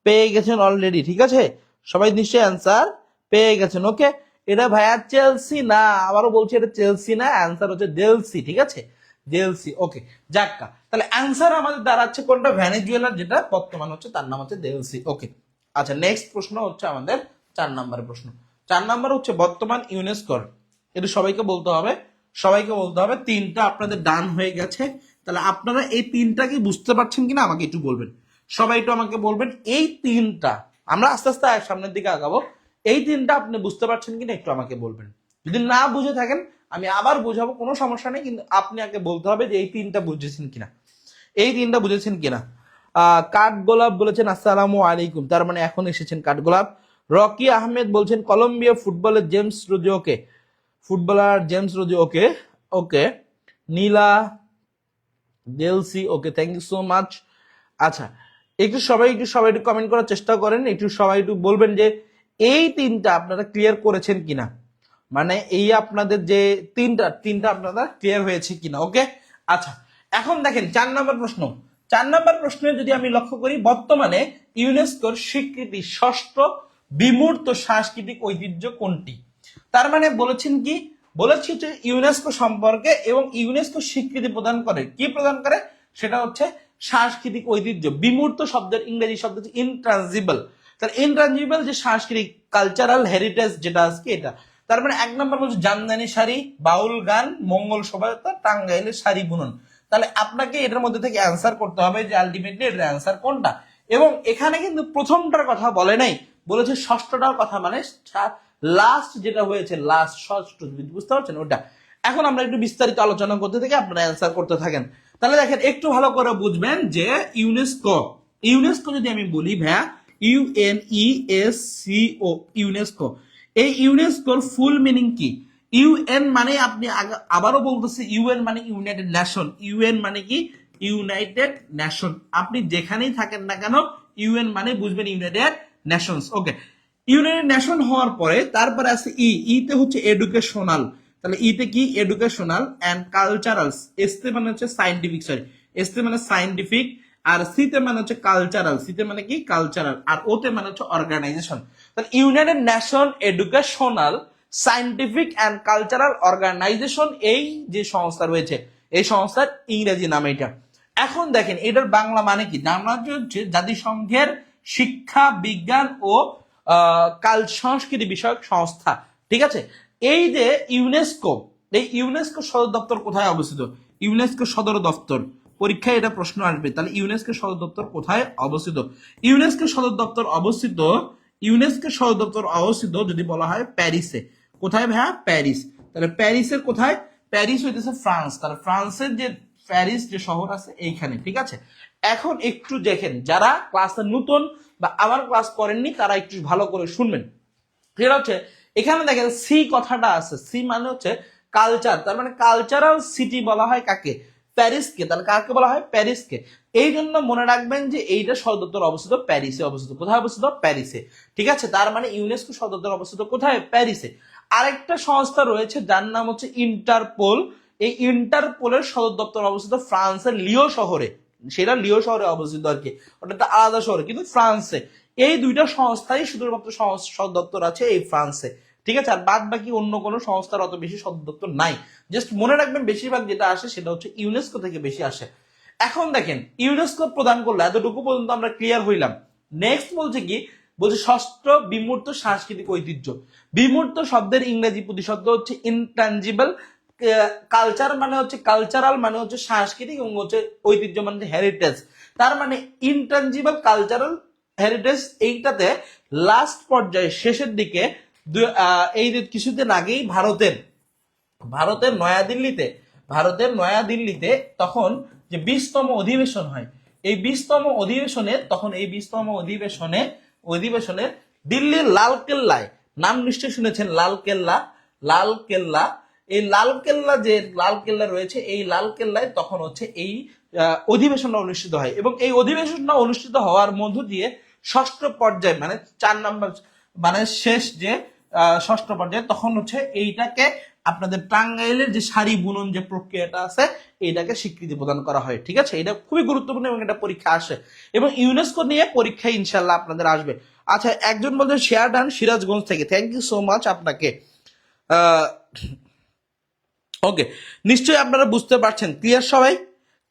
পেয়ে গেছেন অলরেডি। ঠিক আছে, সবাই নিশ্চয়ই অ্যান্সার পেয়ে গেছেন। ওকে, এটা ভাইয়া চেলসি না, আবারও বলছি এটা চেলসি না, অ্যান্সার হচ্ছে ডেলসি। ঠিক আছে, ডেলসি। ওকে, যাক্কা, তাহলে অ্যান্সার আমাদের দাঁড়াচ্ছে কোনটা? ভেনেজুয়েলার যেটা বর্তমান হচ্ছে তার নাম হচ্ছে ডেলসি। ওকে, আচ্ছা। নেক্সট প্রশ্ন হচ্ছে আমাদের 4 নম্বরের প্রশ্ন। 4 নম্বর হচ্ছে বর্তমান ইউনেস্কোর। এটা সবাইকে বলতে হবে, সবাইকে বলতে হবে। 3টা আপনাদের ডান হয়ে গেছে। তাহলে আপনারা এই 3টা কি বুঝতে পারছেন কিনা আমাকে একটু বলবেন। সবাই একটু আমাকে বলবেন এই 3টা, আমরা আস্তে আস্তে সামনের দিকে আগাবো। এই 3টা আপনি বুঝতে পারছেন কিনা একটু আমাকে বলবেন। যদি না বুঝে থাকেন আমি আবার বুঝাবো, কোনো সমস্যা নেই, কিন্তু আপনি আগে বলতে হবে যে এই 3টা বুঝেছেন কিনা, এই 3টা বুঝেছেন কিনা। কাঠগোলাপ বলেছেন আসসালামু আলাইকুম, তার মানে এখন এসেছেন কাঠগোলাপ। রকি আহমেদ বলছেন কলম্বিয়া ফুটবলের জেমস রোজিওকে, ফুটবলার জেমস রোজি। Okay, okay. নীলা ডেলসি, okay, thank you so much. আচ্ছা, একটু সবাই একটু কমেন্ট করার চেষ্টা করেন, একটু সবাই একটু বলবেন যে এই 3টা আপনারা ক্লিয়ার করেছেন কিনা, মানে এই আপনাদের যে 3টা আপনারা ক্লিয়ার হয়েছে কিনা। ওকে, আচ্ছা। এখন দেখেন 4 নম্বর প্রশ্ন। 4 নম্বর প্রশ্নে যদি আমি লক্ষ্য করি, বর্তমানে ইউনেস্কোর স্বীকৃতি ষষ্ঠ বিমূর্ত সাংস্কৃতিক ঐতিহ্য কোনটি? তার মানে বলেছেন কি, বলেছি যে ইউনেস্কো সম্পর্কে, এবং ইউনেস্কো স্বীকৃতি প্রদান করে, কি প্রদান করে? সেটা হচ্ছে সাংস্কৃতিক ঐতিহ্য। বিমূর্ত শব্দের ইংরেজি শব্দ হচ্ছে ইনট্রানজিবল। তাহলে ইনট্রানজিবল যে সাংস্কৃতিক কালচারাল হেরিটেজ যেটা আজকে এটা। তার মানে 1 নম্বর বলছে জামদানি শাড়ি, বাউল গান, মঙ্গল শোভাযাত্রা, টাঙ্গাইলের শাড়ি বুনন। তাহলে আপনাকে এটার মধ্যে থেকে অ্যান্সার করতে হবে যে আলটিমেটলি এটার অ্যান্সার কোনটা। এবং এখানে কিন্তু প্রথমটার কথা বলে নাই, বলেছে ষষ্ঠটার কথা, মানে লাস্ট যেটা হয়েছে, লাস্ট ষষ্ঠ, বুঝতে পারছেন ওটা। এখন আমরা একটু বিস্তারিত আলোচনা করতে থেকে আপনারা অ্যান্সার করতে থাকেন। তাহলে দেখেন একটু ভালো করে বুঝবেন যে ইউনেস্কো, ইউনেস্কো যদি আমি বলি ভাইয়া, ইউএনইএসসিও, ইউনেস্কো। এই ইউনেস্কোর ফুল মিনিং কি? ইউএন মানে, আপনি আবারও বলতেছি, ইউএন মানে ইউনাইটেড নেশন। ইউএন মানে কি? United nation. আপনি যেখানেই থাকেন না কেন ইউএন মানে বুঝবেন ইউনাইটেড নেশনস। ওকে, ইউনাইটেড নেশন হওয়ার পরে তারপরে আছে ইতে হচ্ছে এডুকেশনাল। তাহলে ইতে কি? Educational and কালচারালস। এসতে মানে হচ্ছে সাইন্টিফিক, সরি, এসতে মানে সাইন্টিফিক, আর সিতে মানে হচ্ছে কালচারাল। সিতে মানে কি? কালচারাল। আর ওতে মানে হচ্ছে অর্গানাইজেশন। তাহলে united nation educational scientific and cultural organization, এই যে সংস্থা রয়েছে, এই সংস্থার ইংরেজি নাম এটা। এখন দেখেন এটার বাংলা মানে কি? বাংলা হচ্ছে জাতিসংঘের শিক্ষা, বিজ্ঞান ও কাল সংস্কৃতি বিষয়ক সংস্থা। ঠিক আছে, এই যে ইউনেস্কো, এই ইউনেস্কো সদর দপ্তর কোথায় অবস্থিত? ইউনেস্কো সদর দপ্তর, পরীক্ষায় এটা প্রশ্ন আসবে। তাহলে ইউনেস্কো সদর দপ্তর কোথায় অবস্থিত? ইউনেস্কো সদর দপ্তর অবস্থিত, ইউনেস্কো সদর দপ্তর অবস্থিত যদি বলা হয় প্যারিসে। কোথায় ভাইয়া? প্যারিস। তাহলে প্যারিসের কোথায়? প্যারিস হইতেছে ফ্রান্স। তাহলে ফ্রান্সের যে প্যারিস যে শহর আছে এইখানে। ঠিক আছে, এখন একটু দেখেন, যারা ক্লাসে নতুন বা আবার ক্লাস করেননি তারা একটু ভালো করে শুনবেন। সেটা হচ্ছে এখানে দেখেন সি কথাটা আছে, সি মানে হচ্ছে কালচার। তার মানে কালচারাল সিটি বলা হয় কাকে? প্যারিসকে। তাহলে কাকে বলা হয়? প্যারিসকে। এই জন্য মনে রাখবেন যে এইটা সদর দপ্তর অবস্থিত প্যারিসে অবস্থিত। কোথায় অবস্থিত? প্যারিসে। ঠিক আছে, তার মানে ইউনেস্কো সদর দপ্তর অবস্থিত কোথায়? প্যারিসে। আরেকটা সংস্থা রয়েছে যার নাম হচ্ছে ইন্টারপোল। এই ইন্টারপোলের সদর দপ্তর অবস্থিত ফ্রান্সের লিও শহরে। সেটা লিও শহরে অবস্থিত আর কি, ওটা তো আলাদা শহরে, কিন্তু ফ্রান্সে। এই দুইটা সংস্থাই শুধুমাত্র সদর দপ্তর আছে এই ফ্রান্সে। ঠিক আছে, আর বাদ বাকি অন্য কোনো সংস্থার অত বেশি সদর দপ্তর নাই। জাস্ট মনে রাখবেন বেশিরভাগ যেটা আসে সেটা হচ্ছে ইউনেস্কো থেকে বেশি আসে। এখন দেখেন ইউনেস্কো প্রদান করলো, এতটুকু পর্যন্ত আমরা ক্লিয়ার হইলাম। নেক্সট বলছে কি, বলছে ষষ্ঠ বিমূর্ত সাংস্কৃতিক ঐতিহ্য। বিমূর্ত শব্দের ইংরেজি প্রতিশব্দ হচ্ছে ইনট্যাঞ্জিবল, কালচার মানে হচ্ছে কালচারাল মানে হচ্ছে সাংস্কৃতিক, এবং হচ্ছে ঐতিহ্য মানে হেরিটেজ। তার মানে ইনট্যাঞ্জিবল কালচারাল হেরিটেজ এইটাতে লাস্ট পর্যায়ে শেষের দিকে এই যে কিছুদিন আগেই ভারতের নয়াদিল্লিতে তখন যে 20তম অধিবেশন হয়, এই 20তম অধিবেশনে দিল্লির লালকেল্লায়, নাম নিশ্চয়ই শুনেছেন লালকেল্লা, এই লালকেল্লা রয়েছে, এই লালকেল্লায় তখন হচ্ছে এই অধিবেশনটা অনুষ্ঠিত হয়, এবং এই অধিবেশনটা অনুষ্ঠিত হওয়ার মধ্য দিয়ে ষষ্ঠ পর্যায়ে মানে 4 নম্বর মানে শেষ যে ষষ্ঠ পর্যায়ে তখন হচ্ছে এইটাকে আপনাদের টাঙ্গাইলের যে শাড়ি বুনন যে প্রক্রিয়াটা আছে এইটাকে স্বীকৃতি প্রদান করা হয়। ঠিক আছে, এটা খুবই গুরুত্বপূর্ণ এবং এটা পরীক্ষা আসে, এবং ইউনেস্কো নিয়ে পরীক্ষায় ইনশাল্লাহ আপনাদের আসবে। আচ্ছা, একজন বলছেন শেয়ার ডান সিরাজগঞ্জ থেকে, থ্যাংক ইউ সো মাচ আপনাকে। ওকে, নিশ্চয়ই আপনারা বুঝতে পারছেন, ক্লিয়ার সবাই?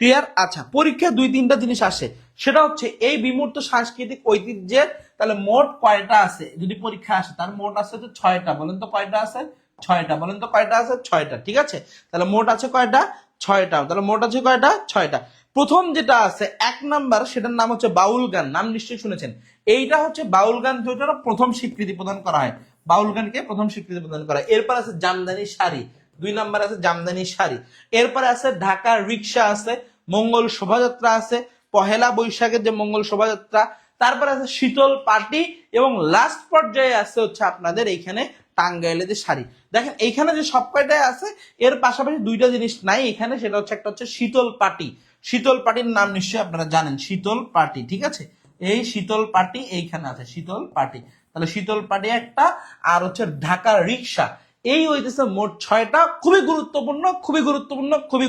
ক্লিয়ার? আচ্ছা, পরীক্ষায় 2-3টা জিনিস আসে, সেটা হচ্ছে এই বিমূর্ত সাংস্কৃতিক ঐতিহ্যের তাহলে মোট কয়টা আছে, যদি পরীক্ষা আসে তার মোট আছে হচ্ছে 6টা। বলেন তো কয়টা আছে? 6টা। বলেন তো কয়টা আছে? 6টা। ঠিক আছে, তাহলে মোট আছে কয়টা? 6টা। তাহলে মোট আছে কয়টা? 6টা। প্রথম যেটা আছে 1 নাম্বার, সেটার নাম হচ্ছে বাউল গান, নাম নিশ্চয়ই শুনেছেন। এইটা হচ্ছে বাউল গান, যেটা প্রথম স্বীকৃতি প্রদান করা হয়, বাউল গানকে প্রথম স্বীকৃতি প্রদান করা হয়। এরপর আছে জামদানি শাড়ি, 2 নাম্বার আছে জামদানি শাড়ি। এরপরে আছে ঢাকার রিক্সা আছে, মঙ্গল শোভাযাত্রা আছে, পহেলা বৈশাখের যে মঙ্গল শোভাযাত্রা, তারপরে আছে শীতল পার্টি, এবং লাস্ট পর্যায়ে আছে হচ্ছে আপনাদের এইখানে টাঙ্গাইলে যে শাড়ি। দেখেন এইখানে যে সব কয়টাই আছে, এর পাশাপাশি 2টা জিনিস নাই এখানে, সেটা হচ্ছে একটা হচ্ছে শীতল পার্টি। শীতল পার্টির নাম নিশ্চয়ই আপনারা জানেন, শীতল পার্টি। ঠিক আছে, এই শীতল পার্টি এইখানে আছে, শীতল পার্টি। তাহলে শীতল পার্টি একটা, আর হচ্ছে ঢাকার রিক্সা, এই হইতেছে মোট 6টা। খুবই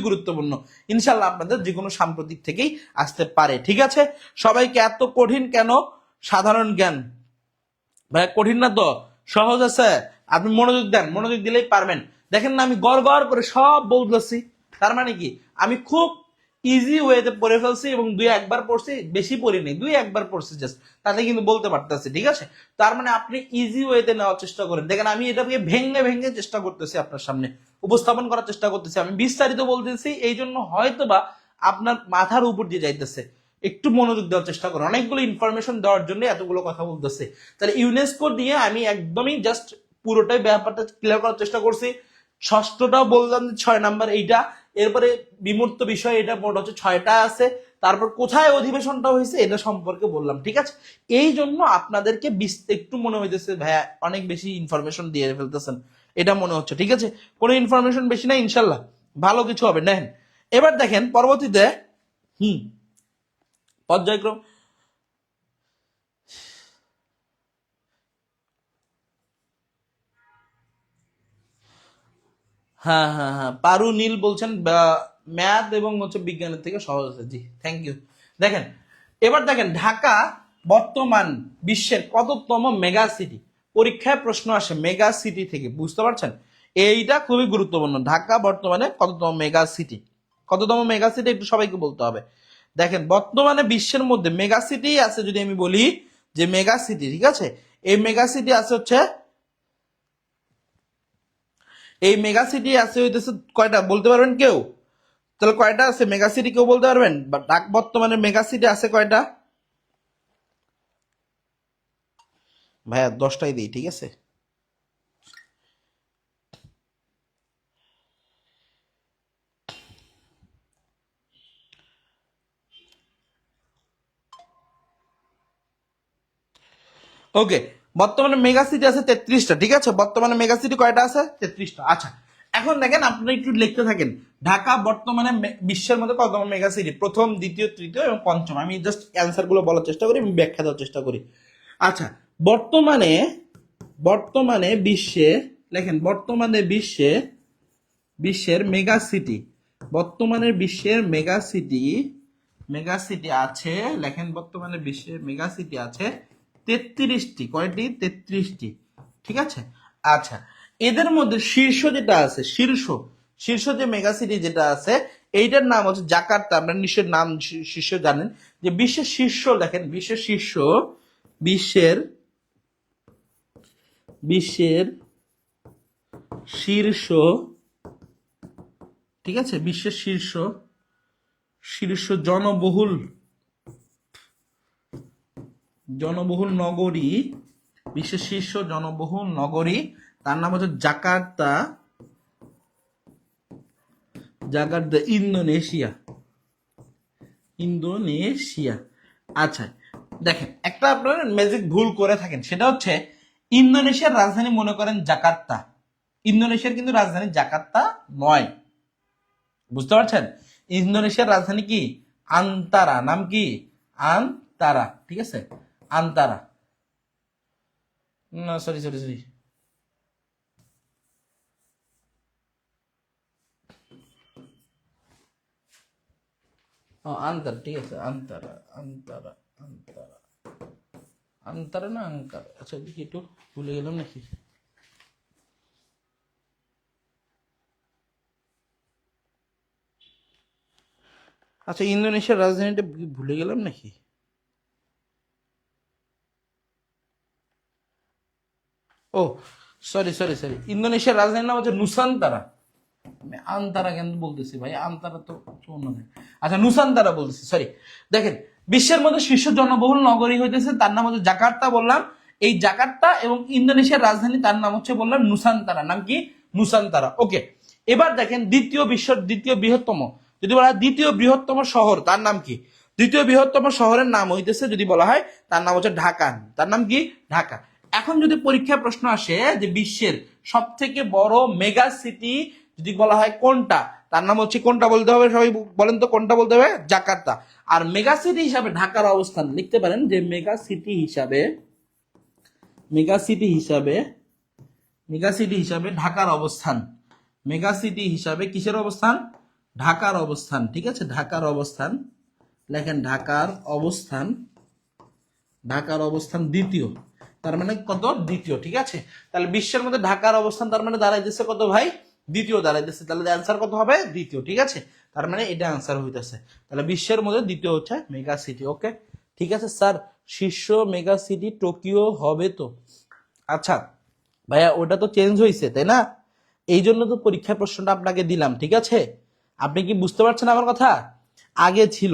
গুরুত্বপূর্ণ। ইনশাল্লাহ আপনাদের যে কোনো সাম্প্রতিক থেকেই আসতে পারে। ঠিক আছে, সবাইকে এত কঠিন কেন? সাধারণ জ্ঞান ভাই কঠিন না তো, সহজ আছে, আপনি মনোযোগ দেন, মনোযোগ দিলেই পারবেন। দেখেন না, আমি গড় গড় করে সব বলতেছি, তার মানে কি আমি খুব ইজি ওয়েতে পড়ে ফেলছি, এবং 2-1বার পড়ছি, বেশি পড়িনি, 2-1বার পড়ছি জাস্ট, তাতে কিন্তু বলতে পারতেছি। ঠিক আছে, তার মানে আপনি ইজি ওয়েতে নেওয়ার চেষ্টা করেন। দেখেন আমি এটাকে ভেঙে চেষ্টা করতেছি, আপনার সামনে উপস্থাপন করার চেষ্টা করতেছি, আমি বিস্তারিত বলতেছি, এই জন্য হয়তোবা আপনার মাথার উপর দিয়ে যাইতেছে। একটু মনোযোগ দেওয়ার চেষ্টা করুন, অনেকগুলো ইনফরমেশন দেওয়ার জন্য এতগুলো কথা বলতেছে। তাহলে ইউনেস্কো নিয়ে আমি একদমই জাস্ট পুরোটাই ব্যাপারটা ক্লিয়ার করার চেষ্টা করছি। ষষ্ঠটাও বললাম যে 6 নাম্বার এইটা, এরপরে বিমূর্ত বিষয়, এটা মোট হচ্ছে 6টা আছে, তারপর কোথায় অধিবেশনটা হয়েছে এটা সম্পর্কে বললাম। ঠিক আছে, এই জন্য আপনাদেরকে একটু মনে হইতেছে ভাইয়া অনেক বেশি ইনফরমেশন দিয়ে ফেলতেছেন, এটা মনে হচ্ছে। ঠিক আছে, কোনো ইনফরমেশন বেশি না, ইনশাল্লাহ ভালো কিছু হবে। নেন এবার দেখেন পরবর্তীতে পর্যায়ক্রম। হ্যাঁ, পারু নীল বলছেন ম্যাথ এবং হচ্ছে বিজ্ঞানের থেকে সহজ আছে। জি, থ্যাংক ইউ। দেখেন এবার দেখেন, ঢাকা বর্তমান বিশ্বের কততম মেগা সিটি? পরীক্ষায় প্রশ্ন আসে মেগা সিটি থেকে, বুঝতে পারছেন? এইটা খুবই গুরুত্বপূর্ণ। ঢাকা বর্তমানে কততম মেগা সিটি? কততম মেগা সিটি একটু সবাইকে বলতে হবে। দেখেন বর্তমানে বিশ্বের মধ্যে মেগা সিটি আছে, যদি আমি বলি যে মেগা সিটি, ঠিক আছে, এই মেগা সিটি আছে হচ্ছে, এই মেগা সিটি আছে হইতেছে কয়টা বলতে পারবেন কেউ? তাহলে কয়টা আছে মেগা সিটি, কেউ বলতে পারবেন? বা বর্তমানে মেগা সিটি আছে কয়টা? ভাইয়া 10টাই দিই, ঠিক আছে। ওকে, বর্তমানে মেগা সিটি আছে 33টা। ঠিক আছে, বর্তমানে মেগা সিটি কয়টা আছে? 33টা। আচ্ছা, এখন দেখেন আপনারা একটু লিখতে থাকেন, ঢাকা বর্তমানে বিশ্বের মধ্যে কততম মেগা সিটি? প্রথম, দ্বিতীয়, তৃতীয় এবং পঞ্চম। আমি জাস্ট অ্যান্সার গুলো বলার চেষ্টা করি, আমি ব্যাখ্যা দেওয়ার চেষ্টা করি। আচ্ছা, বর্তমানে বর্তমানে বিশ্বে লেখেন, বর্তমানে বিশ্বের মেগা সিটি, বর্তমানে বিশ্বের মেগা সিটি আছে, লেখেন বর্তমানে বিশ্বের মেগা সিটি আছে 33টি। কয়টি? 33টি। ঠিক আছে, আচ্ছা, এদের মধ্যে শীর্ষ যেটা আছে, শীর্ষ যে মেগা সিটি যেটা আছে, এইটার নাম হচ্ছে জাকার্তা। আপনার নিশ্চয় নাম শীর্ষ জানেন, যে বিশ্বের শীর্ষ, দেখেন বিশ্বের বিশ্বের শীর্ষ, ঠিক আছে, বিশ্বের শীর্ষ শীর্ষ জনবহুল নগরী, বিশ্বের শীর্ষ জনবহুল নগরী, তার নাম হচ্ছে জাকার্তা। Jakarta, Indonesia. ইন্দোনেশিয়া। আচ্ছা দেখেন, একটা আপনারা ম্যাজিক ভুল করে থাকেন, সেটা হচ্ছে ইন্দোনেশিয়ার রাজধানী মনে করেন জাকার্তা। ইন্দোনেশিয়ার কিন্তু রাজধানী জাকার্তা নয়, বুঝতে পারছেন? ইন্দোনেশিয়ার রাজধানী কি? আন্তারা। নাম কি? আন্তারা, ঠিক আছে, আন্তারা। না সরি সরি সরি, ও আন্তারা, ঠিক আছে, আন্তারা আন্তারা আন্তারা আন্তারা না আঙ্কারা, আচ্ছা দেখি একটু ভুলে গেলাম নাকি। আচ্ছা ইন্দোনেশিয়ার রাজধানীটা ভুলে গেলাম নাকি? ও সরি সরি সরি, ইন্দোনেশিয়ার রাজধানীর নাম হচ্ছে নুসান্তারা। আমি আন্তারা কেন বলতেছি ভাই, আন্তারা তো অন্য নয়। আচ্ছা নুসান্তারা বলতেছি, সরি। দেখেন, বিশ্বের মধ্যে শীর্ষ জনবহুল নগরী হইতেছে, তার নাম হচ্ছে জাকার্তা বললাম। এই জাকার্তা এবং ইন্দোনেশিয়ার রাজধানী তার নাম হচ্ছে বললাম নুসান্তারা। নাম কি? নুসান্তারা। ওকে, এবার দেখেন বিশ্বের দ্বিতীয় বৃহত্তম, যদি বলা হয় দ্বিতীয় বৃহত্তম শহর, তার নাম কি? দ্বিতীয় বৃহত্তম শহরের নাম হইতেছে, যদি বলা হয়, তার নাম হচ্ছে ঢাকা। তার নাম কি? ঢাকা। এখন যদি পরীক্ষায় প্রশ্ন আসে যে বিশ্বের সব থেকে বড় মেগা সিটি যদি বলা হয় কোনটা, তার নাম হচ্ছে, কোনটা বলতে হবে সবাই বলেন তো, কোনটা বলতে হবে? জাকার্তা। আর মেগা সিটি হিসাবে ঢাকার অবস্থান লিখতে পারেন যে মেগা সিটি হিসাবে, মেগা সিটি হিসাবে, মেগা সিটি হিসাবে ঢাকার অবস্থান। মেগা সিটি হিসাবে কিসের অবস্থান? ঢাকার অবস্থান, ঠিক আছে, ঢাকার অবস্থান। লেখেন ঢাকার অবস্থান, ঢাকার অবস্থান দ্বিতীয়। তার মানে কত? দ্বিতীয়, ঠিক আছে। তাহলে বিশ্বের মধ্যে ঢাকার অবস্থান তার মানে দাঁড়াইতেছে কত ভাই? দ্বিতীয় দাঁড়াইতেছে। তাহলে অ্যান্সার কত হবে? দ্বিতীয়, ঠিক আছে। তার মানে এটা অ্যান্সার হইতেছে। তাহলে বিশ্বের মধ্যে দ্বিতীয় হচ্ছে মেগা সিটি। ওকে, ঠিক আছে স্যার, শীর্ষ মেগা সিটি টোকিও হবে তো। আচ্ছা ভাইয়া, ওটা তো চেঞ্জ হয়েছে তাই না? এই জন্য তো পরীক্ষার প্রশ্নটা আপনাকে দিলাম, ঠিক আছে। আপনি কি বুঝতে পারছেন আমার কথা? আগে ছিল,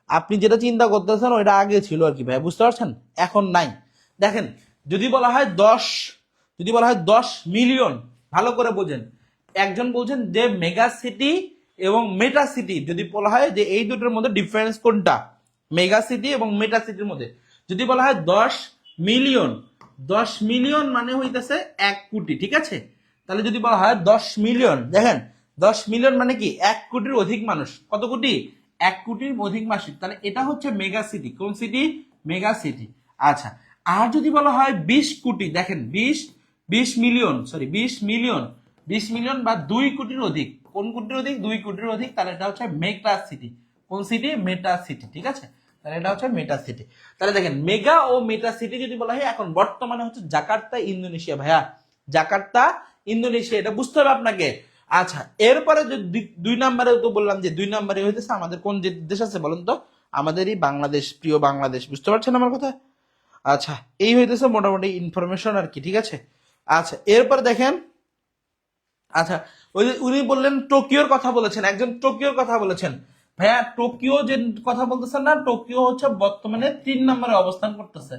আপনি যেটা চিন্তা করতেছেন ওইটা আগে ছিল আর কি ভাই, বুঝতে পারছেন? এখন নাই। দেখেন, যদি বলা হয় 10, যদি বলা হয় 10 মিলিয়ন, ভালো করে বোঝেন। একজন বলছেন যে মেগা সিটি এবং মেটা সিটি, যদি বলা হয় যে এই দুটোর মধ্যে ডিফারেন্স কোনটা, মেগা সিটি এবং মেটা সিটির মধ্যে, যদি বলা হয় 10 মিলিয়ন, 10 মিলিয়ন মানে হইতেছে 1 কোটি, ঠিক আছে। তাহলে যদি বলা হয় 10 মিলিয়ন, দেখেন 10 মিলিয়ন মানে কি 1 কোটির অধিক মানুষ। কত কোটি? 1 কোটির অধিক মানুষ। তাহলে এটা হচ্ছে মেগা সিটি। কোন সিটি? Mega city. আচ্ছা, আর যদি বলা হয় 20 কোটি, দেখেন 20 মিলিয়ন, সরি 20 মিলিয়ন, 20 মিলিয়ন বা 2 কোটির অধিক। কোন কোটির অধিক? 2 কোটির অধিক। তাহলে এটা হচ্ছে মেগা সিটি। কোন সিটি? মেটা সিটি, ঠিক আছে। তাহলে এটা হচ্ছে মেটা সিটি। তাহলে দেখেন, মেগা ও মেটা সিটি যদি বলা হয়, এখন বর্তমানে হচ্ছে জাকার্তা ইন্দোনেশিয়া ভাইয়া, জাকার্তা ইন্দোনেশিয়া, এটা বুঝতে হবে আপনাকে। আচ্ছা, এরপরে যদি 2 নম্বরে তো বললাম যে 2 নম্বরে হইতেছে আমাদের কোন যে দেশ আছে বলেন তো? আমাদেরই বাংলাদেশ, প্রিয় বাংলাদেশ, বুঝতে পারছেন আমার কথা? আচ্ছা, এই হইতেছে মোটামুটি ইনফরমেশন আর কি, ঠিক আছে। আচ্ছা এরপর দেখেন, আচ্ছা ওই যে উনি বললেন টোকিওর কথা বলেছেন, একজন টোকিওর কথা বলেছেন। ভাইয়া টোকিও যে কথা বলতেছেন না, টোকিও হচ্ছে বর্তমানে 3 নম্বরে অবস্থান করতেছে,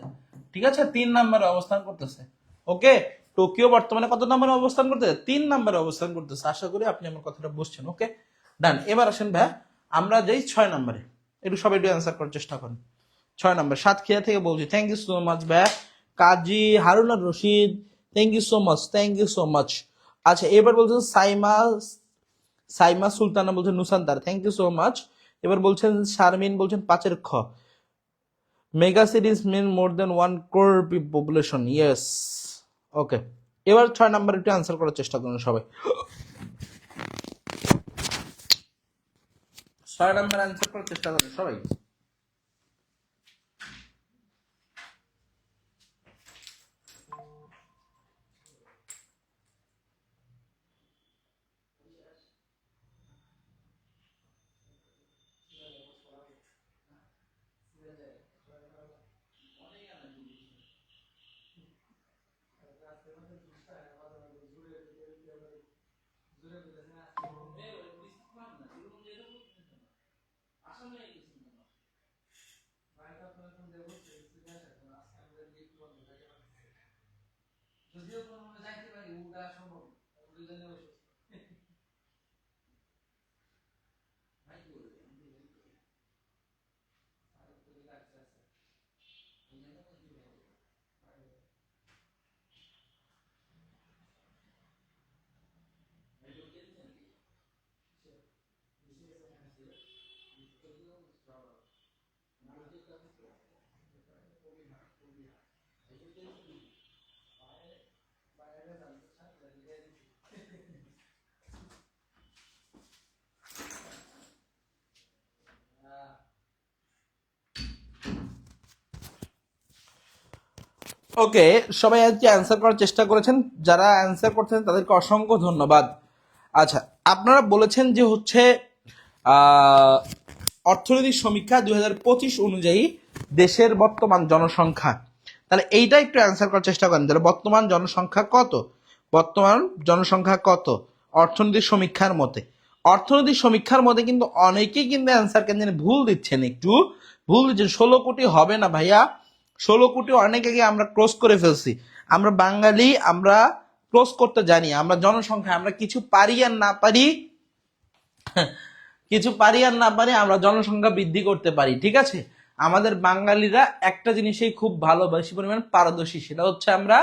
ঠিক আছে, 3 নম্বরে অবস্থান করতেছে। ওকে, টোকিও বর্তমানে কত নম্বরে অবস্থান করতেছে? 3 নম্বরে অবস্থান করতেছে। আশা করি আপনি আমার কথাটা বুঝছেন। ওকে ডান। এবার আসেন ভাইয়া, আমরা যাই 6 নম্বরে। একটু সবাই একটু অ্যান্সার করার চেষ্টা করেন। 6 নম্বর, সাতক্ষীরা থেকে বলছি। থ্যাংক ইউ সো মাচ ভাইয়া। Kazi Harun Rashid, thank you so much, thank you so much. আচ্ছা এবার বলছেন সাইমা, সাইমা সুলতানা বলছেন Nusantara, thank you so much. এবার বলছেন শারমিন, বলছেন 5-এর খ, mega cities mean more than 1 crore population, yes. Okay, এবার 6 নম্বর একটু আনসার করার চেষ্টা করুন সবাই। 6 নম্বর আনসার করার চেষ্টা করুন সবাই। ওকে, সবাই আজকে অ্যান্সার করার চেষ্টা করেছেন, যারা অ্যান্সার করছেন তাদেরকে অসংখ্য ধন্যবাদ। আচ্ছা, আপনারা বলেছেন যে হচ্ছে আহ, অর্থনৈতিক সমীক্ষা 2025 অনুযায়ী দেশের বর্তমান জনসংখ্যা, তাহলে এইটা একটু অ্যান্সার করার চেষ্টা করেন। তাহলে বর্তমান জনসংখ্যা কত, বর্তমান জনসংখ্যা কত অর্থনৈতিক সমীক্ষার মতে। অর্থনৈতিক সমীক্ষার মধ্যে কিন্তু অনেকেই কিন্তু অ্যান্সার কেন জানি ভুল দিচ্ছেন, একটু ভুল দিচ্ছেন। 16 কোটি হবে না ভাইয়া, 16 কোটি অনেক আগে আমরা ক্রস করে ফেলছি। আমরা বাঙালি, আমরা ক্রস করতে জানি। আমরা জনসংখ্যা, আমরা কিছু পারি আর না পারি, কিছু পারি আর না পারি, আমরা জনসংখ্যা বৃদ্ধি করতে পারি, ঠিক আছে। আমাদের বাঙালিরা একটা জিনিসেই খুব ভালো, বেশি পরিমাণ পারদর্শী, সেটা হচ্ছে আমরা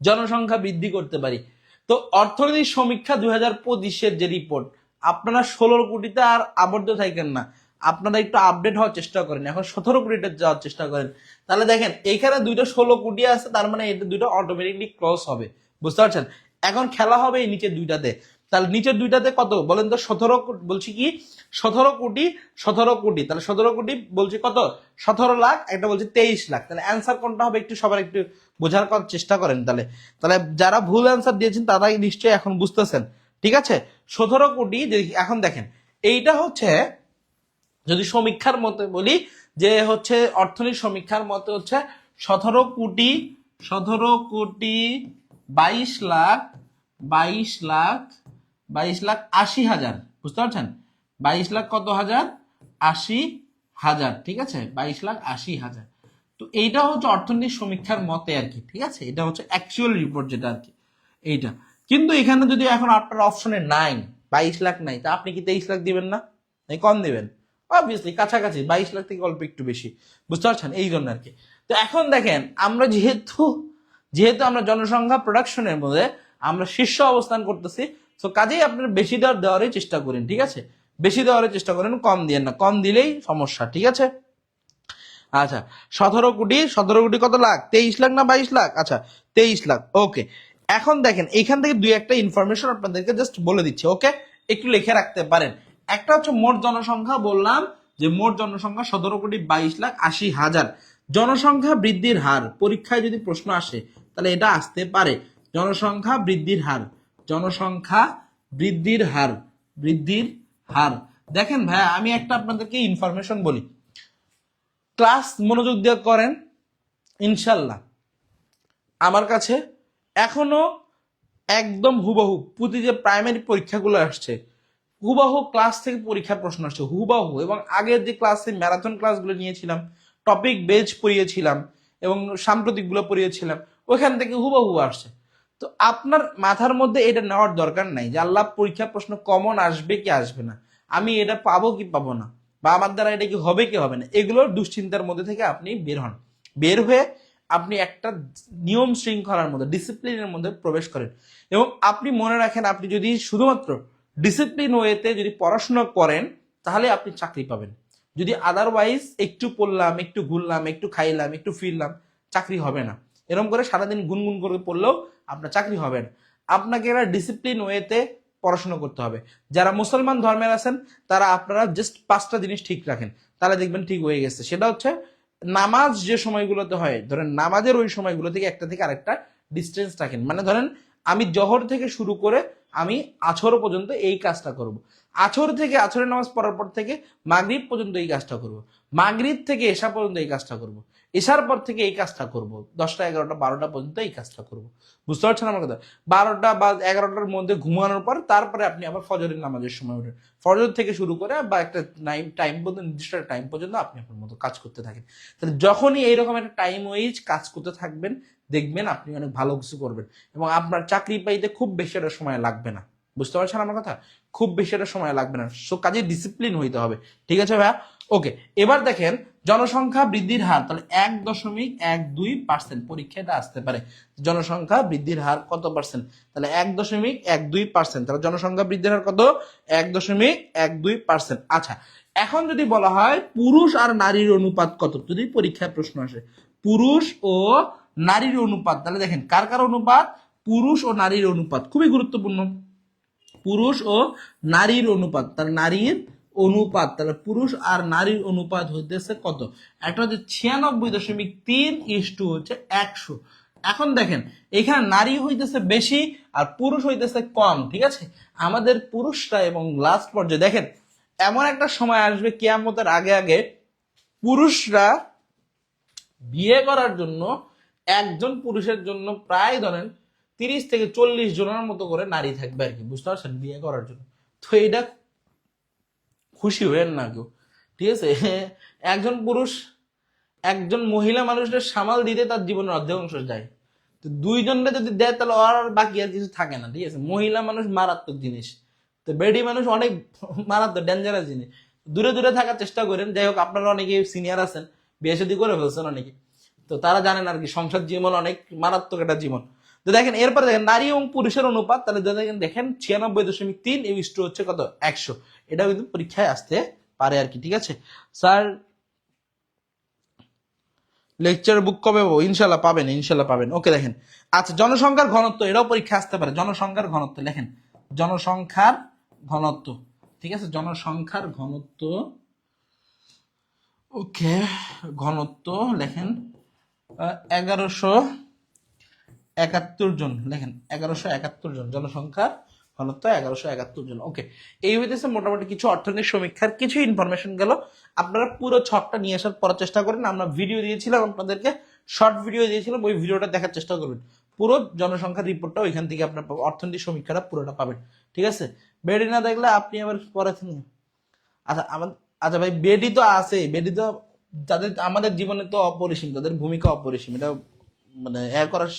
জনসংখ্যা বৃদ্ধি করতে পারি। তো অর্থনৈতিক সমীক্ষা 2025-এর যে রিপোর্ট, আপনারা 16 কোটিতে আর আবদ্ধ থাকেন না, আপনারা একটু আপডেট হওয়ার চেষ্টা করেন, এখন 17 কোটিতে যাওয়ার চেষ্টা করেন। তাহলে দেখেন এইখানে দুইটা 16 কোটি আছে, তার মানে এটা দুটো অটোমেটিকলি ক্রস হবে, বুঝতে পারছেন। এখন খেলা হবে এই নিচের দুইটাতে। তাহলে নিচের দুইটাতে কত বলেন তো? 17 বলছি কি 17 কোটি, 17 কোটি, তাহলে 17 কোটি বলছি কত? 17 লাখ, একটা বলছি 23 লাখ। তাহলে অ্যান্সার কোনটা হবে একটু সবার একটু বোঝার চেষ্টা করেন। তাহলে তাহলে যারা ভুল অ্যান্সার দিয়েছেন তারাই নিশ্চয়ই এখন বুঝতেছেন, ঠিক আছে। 17 কোটি, এখন দেখেন এইটা হচ্ছে যদি সমীক্ষার মতে বলি, যে হচ্ছে অর্থনৈতিক সমীক্ষার মতে হচ্ছে 17 কোটি, 17 কোটি 22 লাখ, 22 লাখ, 22 লাখ 80,000, বুঝতে পারছেন। 22 লাখ কত হাজার? 80,000, ঠিক আছে, 22 লাখ 80,000। তো এইটা হচ্ছে অর্থনৈতিক সমীক্ষার মতে আর কি, ঠিক আছে। এটা হচ্ছে অ্যাকচুয়াল রিপোর্ট যেটা আর কি, এইটা। কিন্তু এখানে যদি এখন আপনার অপশনে নাই, 22 লাখ নাই, তা আপনি কি 23 লাখ দিবেন না? এই কম দিবেন? অবভিয়াসলি কাছাকাছি, 22 লাখ থেকে অল্প একটু বেশি, বুঝতে পারছেন, এই জন্য আর কি। তো এখন দেখেন আমরা যেহেতু যেহেতু আমরা জনসংখ্যা প্রোডাকশনের মধ্যে আমরা শীর্ষ অবস্থান করতেছি, তো কাজেই আপনারা বেশি দেওয়ারই চেষ্টা করেন, ঠিক আছে। বেশি দেওয়ার চেষ্টা করেন, কম দিয়েন না, কম দিলেই সমস্যা, ঠিক আছে। আচ্ছা, 17 কোটি, 17 কোটি কত লাখ? 23 লাখ না 22 লাখ? আচ্ছা, 23 লাখ, ওকে। এখন দেখেন এইখান থেকে দুই একটা ইনফরমেশন আপনাদেরকে জাস্ট বলে দিচ্ছি, ওকে, একটু লিখে রাখতে পারেন। একটা হচ্ছে মোট জনসংখ্যা, বললাম যে মোট জনসংখ্যা 17 কোটি 22 লাখ 80,000। জনসংখ্যা বৃদ্ধির হার, পরীক্ষায় যদি প্রশ্ন আসে তাহলে এটা আসতে পারে, জনসংখ্যা বৃদ্ধির হার, জনসংখ্যা বৃদ্ধির হার, বৃদ্ধির হার। দেখেন ভাই, আমি একটা আপনাদেরকে ইনফরমেশন বলি, ক্লাস মনোযোগ দিয়ে করেন, ইনশাল্লাহ আমার কাছে এখনো একদম হুবহু প্রতি যে প্রাইমারি পরীক্ষাগুলো আসছে, হুবহু ক্লাস থেকে পরীক্ষার প্রশ্ন আসছে হুবহু। এবং আগের যে ক্লাসে ম্যারাথন ক্লাসগুলো নিয়েছিলাম, টপিক বেজ পড়িয়েছিলাম এবং সাম্প্রতিকগুলো পড়িয়েছিলাম, ওইখান থেকে হুবহু আসছে। তো আপনার মাথার মধ্যে এটা নেওয়ার দরকার নাই যে আল্লাহ পরীক্ষার প্রশ্ন কমন আসবে কি আসবে না, আমি এটা পাবো কি পাবো না, বা আমার দ্বারা এটা কি হবে কি হবে না, এগুলোর দুশ্চিন্তার মধ্যে থেকে আপনি বের হন। বের হয়ে আপনি একটা নিয়ম শৃঙ্খলার মধ্যে, ডিসিপ্লিনের মধ্যে প্রবেশ করেন। এবং আপনি মনে রাখেন, আপনি যদি শুধুমাত্র ডিসিপ্লিন ওয়েতে যদি পড়াশোনা করেন তাহলে আপনি চাকরি পাবেন। যদি আদারওয়াইজ একটু পড়লাম, একটু ঘুরলাম, একটু খাইলাম, একটু ফিরলাম, চাকরি হবে না। এরকম করে সারাদিন গুনগুন করে পড়লেও আপনার চাকরি হবে না। আপনাকে এরা ডিসিপ্লিন ওয়েতে পড়াশোনা করতে হবে। যারা মুসলমান ধর্মের আছেন তারা আপনারা জাস্ট 5টা জিনিস ঠিক রাখেন, তাহলে দেখবেন ঠিক হয়ে গেছে। সেটা হচ্ছে নামাজ যে সময়গুলোতে হয়, ধরেন নামাজের ওই সময়গুলো থেকে একটা থেকে আরেকটা ডিস্টেন্স রাখেন। মানে ধরেন আমি জহর থেকে শুরু করে আমি আছর পর্যন্ত এই কাজটা করব। আছর থেকে আছরের নামাজ পড়ার পর থেকে মাগরিব পর্যন্ত এই কাজটা করব। মাগরিব থেকে এশা পর্যন্ত এই কাজটা করব। এশার পর থেকে এই কাজটা করব, 10টা 11টা 12টা পর্যন্ত এই কাজটা করব। বুঝতে পারছেন আমার কথা? 12টা বা 11টার মধ্যে ঘুমানোর পর তারপরে আপনি আবার ফজরের নামাজের সময় উঠেন। ফজর থেকে শুরু করে বা একটা টাইম পর্যন্ত, নির্দিষ্ট টাইম পর্যন্ত আপনি আপনার মতো কাজ করতে থাকেন। তাহলে যখনই এইরকম একটা টাইম ওয়াইজ কাজ করতে থাকবেন, দেখবেন আপনি অনেক ভালো কিছু করবেন এবং আপনার চাকরি পাইতে খুব বেশি একটা সময় লাগবে না। বুঝতে পারছেন আমার কথা? খুব বেশি একটা সময় লাগবে না। সো কাজে ডিসিপ্লিন হইতে হবে। ঠিক আছে ভাইয়া? ওকে, এবার দেখেন জনসংখ্যা বৃদ্ধির হার, তাহলে 1.12% পরীক্ষাটা আসতে পারে। জনসংখ্যা বৃদ্ধির হার কত পার্সেন্ট? তাহলে 1.12%। তাহলে জনসংখ্যা বৃদ্ধির হার কত? 1.12%। আচ্ছা, এখন যদি বলা হয় পুরুষ আর নারীর অনুপাত কত, যদি পরীক্ষায় প্রশ্ন আসে পুরুষ ও নারীর অনুপাত, তাহলে দেখেন কার কার অনুপাত? পুরুষ ও নারীর অনুপাত, খুবই গুরুত্বপূর্ণ। পুরুষ ও নারীর অনুপাত, তাহলে নারীর অনুপাত, তাহলে পুরুষ আর নারীর অনুপাত হইতেছে কত? একটা হচ্ছে 96.3 হচ্ছে 100। এখন দেখেন এখানে নারী হইতেছে বেশি আর পুরুষ হইতেছে কম। ঠিক আছে, আমাদের পুরুষরা এবং লাস্ট পর্যায়ে দেখেন এমন একটা সময় আসবে কিয়ামতের আগে আগে পুরুষরা বিয়ে করার জন্য একজন পুরুষের জন্য প্রায় ধরেন 30 থেকে 40 জনের মতো করে নারী থাকবে আর কি। বুঝতে পারছেন? বিয়ে করার জন্য। তো এটা খুশি হয়েন না কেউ। ঠিক আছে, একজন পুরুষ একজন মহিলা মানুষের সামাল দিতে তার জীবনের অর্ধেক অংশ যায়। তো দুইজনটা যদি দেয় তাহলে আর বাকি আর কিছু থাকে না। ঠিক আছে, মহিলা মানুষ মারাত্মক জিনিস, তো বেডি মানুষ অনেক মারাত্মক ডেঞ্জারাস জিনিস। দূরে দূরে থাকার চেষ্টা করেন। যাই হোক, আপনারা অনেকে সিনিয়র আছেন, বিয়ে শাদী করে ফেলছেন অনেকে, তো তারা জানেন আর কি সংসার জীবন অনেক মারাত্মক একটা জীবন। তো দেখেন এরপরে দেখেন নারী এবং পুরুষের অনুপাত, তাহলে দেখেন 96.3 হচ্ছে কত? 100। এটা কিন্তু পরীক্ষায় আসতে পারে আর কি। ঠিক আছে স্যার, লেকচার বুক কবে পাবো? ইনশাল্লাহ পাবেন, ইনশাল্লাহ পাবেন। ওকে দেখেন, আচ্ছা জনসংখ্যার ঘনত্ব, এটাও পরীক্ষা আসতে পারে। জনসংখ্যার ঘনত্ব লেখেন, জনসংখ্যার ঘনত্ব। ঠিক আছে, জনসংখ্যার ঘনত্ব। ওকে, ঘনত্ব লেখেন 1171 জন। লেখেন 1171 জন, জনসংখ্যার ঘনত্ব 1171 জন। ওকে, এই হইতেছে মোটামুটি কিছু অর্থনৈতিক সমীক্ষার কিছু ইনফরমেশন গেল। আপনারা পুরো ছকটা নিয়ে আসার পর চেষ্টা করেন। আমরা ভিডিও দিয়েছিলাম আপনাদেরকে, শর্ট ভিডিও দিয়েছিলাম, ওই ভিডিওটা দেখার চেষ্টা করবেন। পুরো জনসংখ্যার রিপোর্টটা ওইখান থেকে আপনার অর্থনৈতিক সমীক্ষাটা পুরোটা পাবেন। ঠিক আছে, বেডি না দেখলে আপনি আবার পরে। আচ্ছা আমার, আচ্ছা ভাই, বেডি তো আছে, বেডি তো তাদের আমাদের জীবনে তো অপরিসীম, তাদের ভূমিকা অপরিসীম, এটা মানে করার।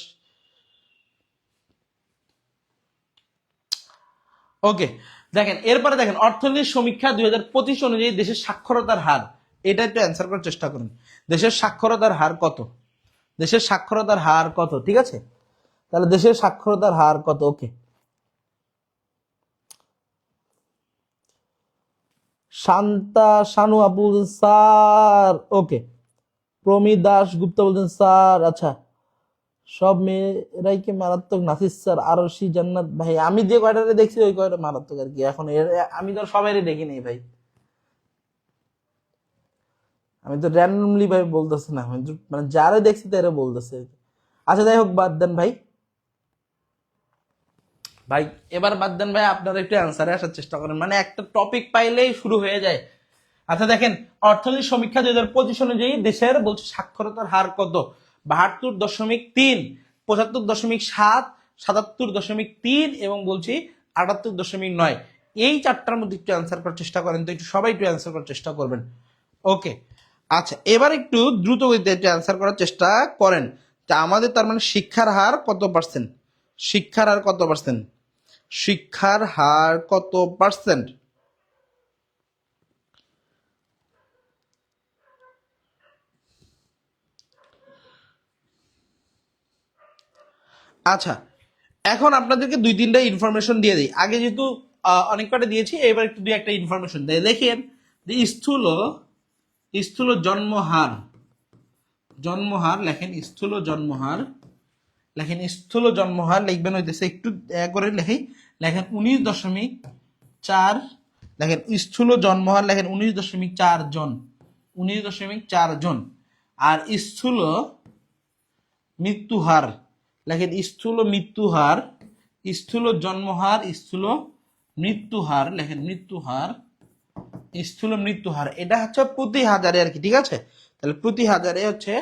ওকে দেখেন এরপরে দেখেন অর্থনৈতিক সমীক্ষা 2025 অনুযায়ী দেশের সাক্ষরতার হার, এটা একটু অ্যান্সার করার চেষ্টা করুন। দেশের সাক্ষরতার হার কত? দেশের সাক্ষরতার হার কত? ঠিক আছে, তাহলে দেশের সাক্ষরতার হার কত? ওকে, শান্তা শানু আপু বলছেন স্যার। ওকে, প্রমিত দাস গুপ্তা বলছেন স্যার। আচ্ছা, সব মেয়েরাই কি মারাত্মক? নাসির স্যার, আরশি জান্নাত ভাই, আমি যে কয়টারে দেখছি ওই কয়টা মারাত্মক আর কি। এখন আমি তো সবাইরে দেখিনি ভাই, আমি তো র্যান্ডমলি ভাই বলতেছি না, আমি মানে যারা দেখছি তারা বলতেছে। আচ্ছা যাই হোক, বাদ দেন ভাই। ভাই এবার বাদ দেন ভাই, আপনারা একটু অ্যান্সারে আসার চেষ্টা করেন, মানে একটা টপিক পাইলেই শুরু হয়ে যায়। আচ্ছা দেখেন অর্থনৈতিক সমীক্ষা 2025 অনুযায়ী দেশের বলছে সাক্ষরতার হার কত? 72.3, 75.7, 77.3 এবং বলছি 78.9। এই চারটার মধ্যে একটু অ্যান্সার করার চেষ্টা করেন তো, একটু সবাই একটু অ্যান্সার করার চেষ্টা করবেন। ওকে, আচ্ছা এবার একটু দ্রুত গতিতে একটু অ্যান্সার করার চেষ্টা করেন। তা আমাদের তার মানে শিক্ষার হার কত পার্সেন্ট? শিক্ষার হার কত পার্সেন্ট? শিক্ষার হার কত পার্সেন্ট? আচ্ছা, এখন আপনাদেরকে 2-3টা ইনফরমেশন দিয়ে দিই। আগে যেহেতু অনেক কটা দিয়েছি, এবার একটু 2-1টা ইনফরমেশন দেয়। দেখেন যে স্থূল স্থূল জন্মহার, জন্মহার লেখেন, স্থূল জন্মহার লেখেন, স্থূল জন্মহার লিখবেন হইতেছে একটু করে লেখি, লেখেন 19.4। লেখেন স্থূল জন্মহার লেখেন 19.4 জন, 19.4 জন। আর স্থূল মৃত্যুহার লেখেন, স্থূল মৃত্যুহার স্থূল জন্মহার, স্থূল মৃত্যুহার, লেখেন মৃত্যুহার, স্থূল মৃত্যুহার, এটা হচ্ছে প্রতি হাজারে আর কি, ঠিক আছে। তাহলে প্রতি হাজারে হচ্ছে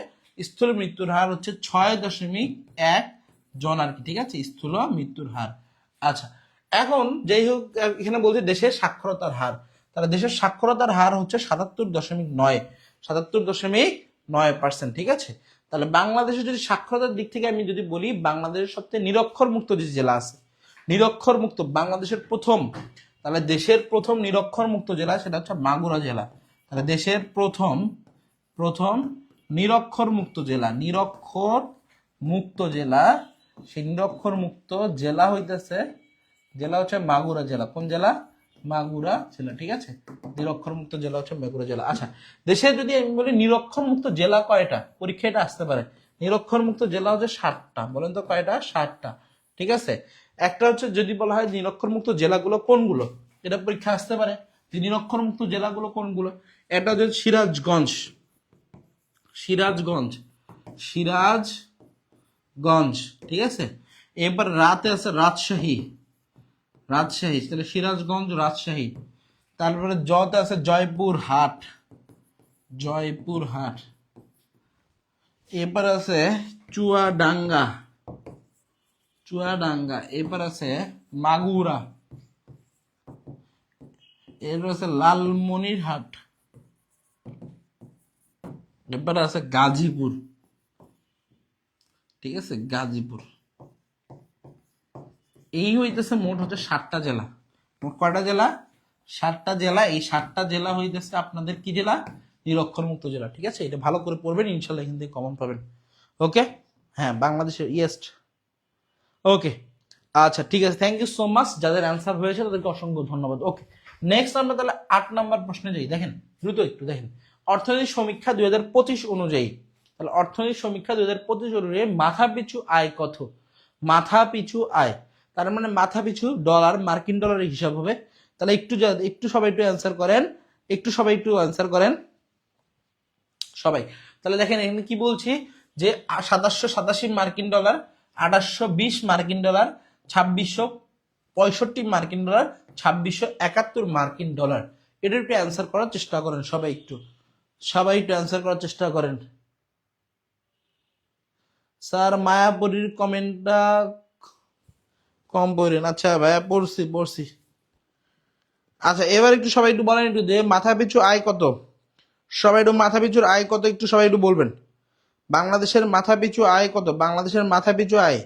স্থূল মৃত্যুর হার হচ্ছে 6.1 জন আর কি, ঠিক আছে, স্থূল মৃত্যুর হার। আচ্ছা, এখন যাই হোক, এখানে বলছে দেশের সাক্ষরতার হার, তাহলে দেশের সাক্ষরতার হার হচ্ছে 77.9, 77.9%, ঠিক আছে। তাহলে বাংলাদেশের যদি সাক্ষরতার দিক থেকে আমি যদি বলি, বাংলাদেশের সবচেয়ে নিরক্ষর মুক্ত যে জেলা আছে, নিরক্ষর মুক্ত বাংলাদেশের প্রথম, তাহলে দেশের প্রথম নিরক্ষর মুক্ত জেলা সেটা হচ্ছে মাগুরা জেলা। তাহলে দেশের প্রথম প্রথম নিরক্ষর মুক্ত জেলা, নিরক্ষর মুক্ত জেলা, সেই নিরক্ষর মুক্ত জেলা হইতেছে, জেলা হচ্ছে মাগুরা জেলা। কোন জেলা? মাগুরা জেলা, ঠিক আছে। নিরক্ষর মুক্ত জেলা হচ্ছে মাগুরা জেলা। আচ্ছা, দেশে যদি আমি বলি নিরক্ষর মুক্ত জেলা কয়টা, পরীক্ষা এটা আসতে পারে। নিরক্ষর মুক্ত জেলা হচ্ছে 7টা, বলেন তো কয়টা? 7টা, ঠিক আছে। একটা হচ্ছে যদি বলা হয় নিরক্ষর মুক্ত জেলাগুলো কোনগুলো, এটা পরীক্ষা আসতে পারে যে নিরক্ষর মুক্ত জেলাগুলো কোনগুলো। এটা হচ্ছে সিরাজগঞ্জ, সিরাজগঞ্জ, সিরাজগঞ্জ, ঠিক আছে। এবার রাতে আছে রাজশাহী, রাজশাহী, তাহলে সিরাজগঞ্জ রাজশাহী। তারপরে জতে আছে জয়পুরহাট, জয়পুরহাট। এবার আছে চুয়াডাঙ্গা, চুয়াডাঙ্গা। এবার আছে মাগুরা। এরপর আছে লালমনিরহাট। এবার আছে গাজীপুর, ঠিক আছে, গাজীপুর। এই হইতেছে মোট হচ্ছে 7টা জেলা। মোট কয়টা জেলা? 7টা জেলা। এই 7টা জেলা হইতেছে আপনাদের কি জেলা? নিরক্ষর মুক্ত জেলা, ঠিক আছে। এটা ভালো করে পড়বেন, ইনশাল্লাহ এখান থেকে কমন পাবেন। ওকে, হ্যাঁ, বাংলাদেশের ইয়েস্ট। ওকে, আচ্ছা, ঠিক আছে, থ্যাংক ইউ সো মাচ। যাদের অ্যান্সার হয়েছে তাদেরকে অসংখ্য ধন্যবাদ। ওকে, নেক্সট আমরা তাহলে 8 নাম্বার প্রশ্নে যাই। দেখেন, দ্রুত একটু দেখেন, অর্থনৈতিক সমীক্ষা 2025 অনুযায়ী, তাহলে অর্থনৈতিক সমীক্ষা 2025 অনুযায়ী মাথা পিছু আয় কত? মাথা পিছু আয়, তার মানে মাথা পিছু ডলার, মার্কিন ডলারের হিসাব হবে। তাহলে একটু সবাই একটু অ্যান্সার করেন, একটু সবাই একটু অ্যান্সার করেন সবাই। তাহলে দেখেন এখানে কি বলছি, যে 2787 মার্কিন ডলার, 2820 মার্কিন ডলার, 2665 মার্কিন ডলার, 2671 মার্কিন ডলার। এটার একটু অ্যান্সার করার চেষ্টা করেন সবাই, সবাই একটু অ্যান্সার করার চেষ্টা করেন। স্যার মায়াপুরীর কমেন্টটা কম পড়েন। আচ্ছা ভাইয়া, পড়ছি। আচ্ছা, এবার একটু সবাই একটু বলেন একটু যে মাথা পিছু আয় কত? সবাই একটু মাথা পিছুর আয় কত একটু সবাই একটু বলবেন। বাংলাদেশের মাথা পিছু আয় কত? বাংলাদেশের মাথা পিছু আয়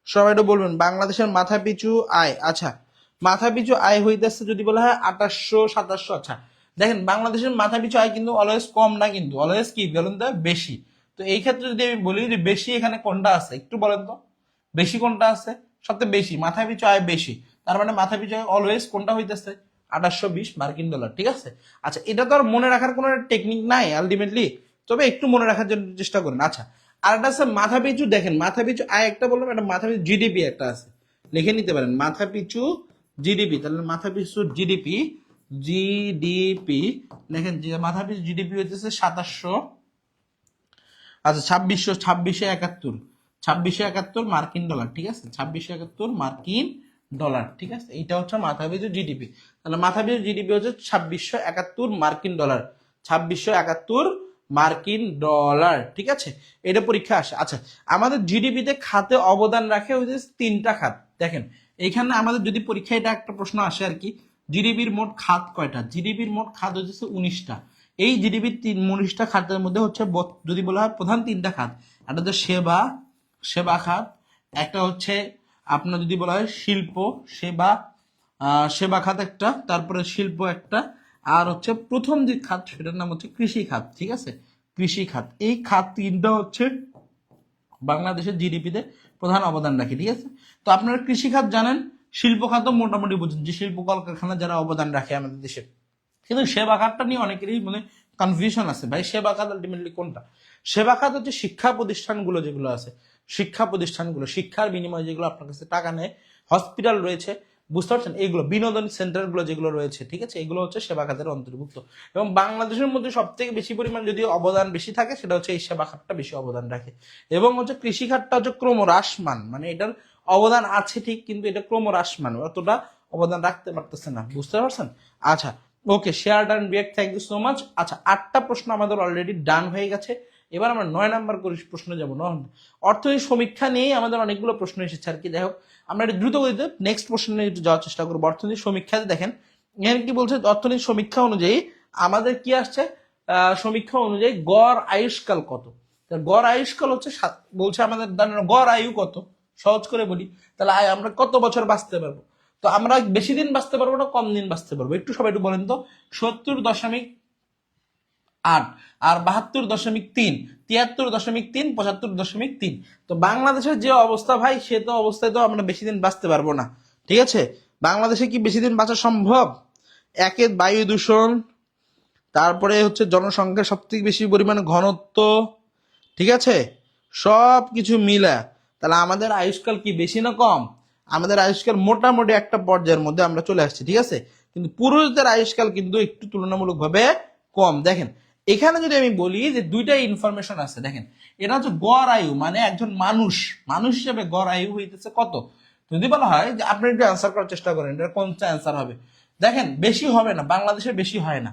সবাই একটু বলবেন, বাংলাদেশের মাথা পিছু আয়। আচ্ছা, মাথা পিছু আয় হইতেছে যদি বলা হয় 2800-2700। আচ্ছা, দেখেন বাংলাদেশের মাথা পিছু আয় কিন্তু অলওয়েজ কম না, কিন্তু অলওয়েজ কি বলেন তো, বেশি। তো এই ক্ষেত্রে যদি আমি বলি যে বেশি এখানে কোনটা আছে একটু বলেন তো, বেশি কোনটা আছে? সবচেয়ে বেশি মাথা পিছু আয় বেশি, তার মানে মাথা পিছু আয় অলওয়েজ কোনটা হইতেছে? 2820 মার্কিন ডলার, ঠিক আছে। আচ্ছা, এটা তো আর মনে রাখার কোনো টেকনিক নাই আলটিমেটলি, তবে একটু মনে রাখার জন্য চেষ্টা করেন। আচ্ছা, আর একটা আছে মাথা পিছু, দেখেন মাথা পিছু আয় একটা বললাম, একটা মাথা পিছু জিডিপি একটা আছে, লিখে নিতে পারেন মাথা পিছু জিডিপি। তাহলে মাথা পিছু জিডিপি, জিডিপি লেখেন, যে মাথা পিছু জিডিপি হচ্ছে 2700, আচ্ছা 2671 মার্কিন ডলার, ঠিক আছে, 2671 মার্কিন ডলার, ঠিক আছে। এইটা হচ্ছে মাথা পিছু জিডিপি। তাহলে মাথা পিছু জিডিপি হচ্ছে 2671 মার্কিন ডলার, 2671 মার্কিন ডলার, ঠিক আছে। এটা পরীক্ষা আসে। আচ্ছা, আমাদের জিডিপিতে খাতে অবদান রাখে ওই যে 3টা খাত। দেখেন এখানে আমাদের যদি পরীক্ষা এটা একটা প্রশ্ন আসে আর কি, জিডিপির মোট খাত কয়টা? জিডিপির মোট খাত হচ্ছে 19টা। এই জিডিপির 19টা খাতের মধ্যে হচ্ছে যদি বলা হয় প্রধান 3টা খাত, একটা হচ্ছে সেবা, সেবা খাত, একটা হচ্ছে আপনার যদি বলা হয় শিল্প, সেবা, সেবা খাত একটা, তারপরে শিল্প একটা, আর হচ্ছে প্রথম যে খাত সেটার নাম হচ্ছে কৃষি খাত, ঠিক আছে, কৃষি খাত। এই খাত 3টা হচ্ছে বাংলাদেশের জিডিপিতে প্রধান অবদান রাখে, ঠিক আছে। তো আপনারা কৃষি খাত জানেন, শিল্প খাত মোটামুটি বুঝেন যে শিল্প কলকারখানা যারা অবদান রাখে আমাদের দেশে। কিন্তু সেবা খাতটা নিয়ে অনেকেরই মানে কনফিউশন আছে, ভাই সেবা খাত আলটিমেটলি কোনটা? সেবা খাত হচ্ছে শিক্ষা প্রতিষ্ঠানগুলো যেগুলো আছে, শিক্ষা প্রতিষ্ঠানগুলো শিক্ষার বিনিময়ে যেগুলো আপনার কাছে টাকা নেয়, হসপিটাল রয়েছে, বুঝতে পারছেন, এইগুলো বিনোদন সেন্টারগুলো যেগুলো রয়েছে, ঠিক আছে, এগুলো হচ্ছে সেবা খাতের অন্তর্ভুক্ত। এবং বাংলাদেশের মধ্যে সব থেকে বেশি পরিমাণ যদি অবদান বেশি থাকে সেটা হচ্ছে এই সেবা খাতটা বেশি অবদান রাখে। এবং হচ্ছে কৃষি খাতটা হচ্ছে ক্রমহ্রাসমান, মানে এটার অবদান আছে ঠিক, কিন্তু এটা ক্রমহ্রাসমান, অতটা অবদান রাখতে পারতেছে না, বুঝতে পারছেন? আচ্ছা okay, share done react, thank you so much. আচ্ছা 8টা প্রশ্ন আমাদের অলরেডি ডান হয়ে গেছে। এবার আমরা 9 নাম্বার প্রশ্নে যাবো। অর্থনীতি সমীক্ষা নিয়ে আমাদের অনেকগুলো প্রশ্ন এসেছে আর কি। যাই হোক, আমরা একটু দ্রুত গতিতে নেক্সট প্রশ্নে একটু যাওয়ার চেষ্টা করবো। অর্থনীতি সমীক্ষাতে দেখেন এখানে কি বলছে, অর্থনীতি সমীক্ষা অনুযায়ী আমাদের কি আসছে, সমীক্ষা অনুযায়ী গড় আয়ুষ্কাল কত। গড় আয়ুষ্কাল হচ্ছে বলছে আমাদের গড় আয়ু কত, সহজ করে বলি তাহলে আমরা কত বছর বাঁচতে পারবো। তো আমরা বেশি দিন বাঁচতে পারবো না কম দিন বাঁচতে পারবো, একটু সবাই একটু বলেন তো। 70.8 আর 72.3, 73.3, 75.3। তো বাংলাদেশের যে অবস্থা ভাই, সে তো অবস্থায় তো আমরা বেশি দিন বাঁচতে পারবো না, ঠিক আছে? বাংলাদেশে কি বেশি দিন বাঁচা সম্ভব? একে বায়ু দূষণ, তারপরে হচ্ছে জনসংখ্যার সব থেকে বেশি পরিমাণে ঘনত্ব, ঠিক আছে, সব কিছু মিলা তাহলে আমাদের আয়ুষ্কাল কি বেশি না কম? আমাদের আয়ুষ্কাল মোটামুটি একটা পর্যায়ের মধ্যে আমরা চলে আসছি, ঠিক আছে? কিন্তু পুরুষদের আয়ুষ্কাল কিন্তু একটু তুলনামূলকভাবে কম। দেখেন এখানে যদি আমি বলি যে দুইটাই ইনফরমেশন আছে, দেখেন এটা হচ্ছে গড় আয়ু, মানে একজন মানুষ মানুষ হিসেবে গড় আয়ু হইতেছে কত। যদি বলা হয় যে আপনি একটু অ্যান্সার করার চেষ্টা করেন, এটা কোনটা অ্যান্সার হবে? দেখেন বেশি হবে না, বাংলাদেশে বেশি হয় না,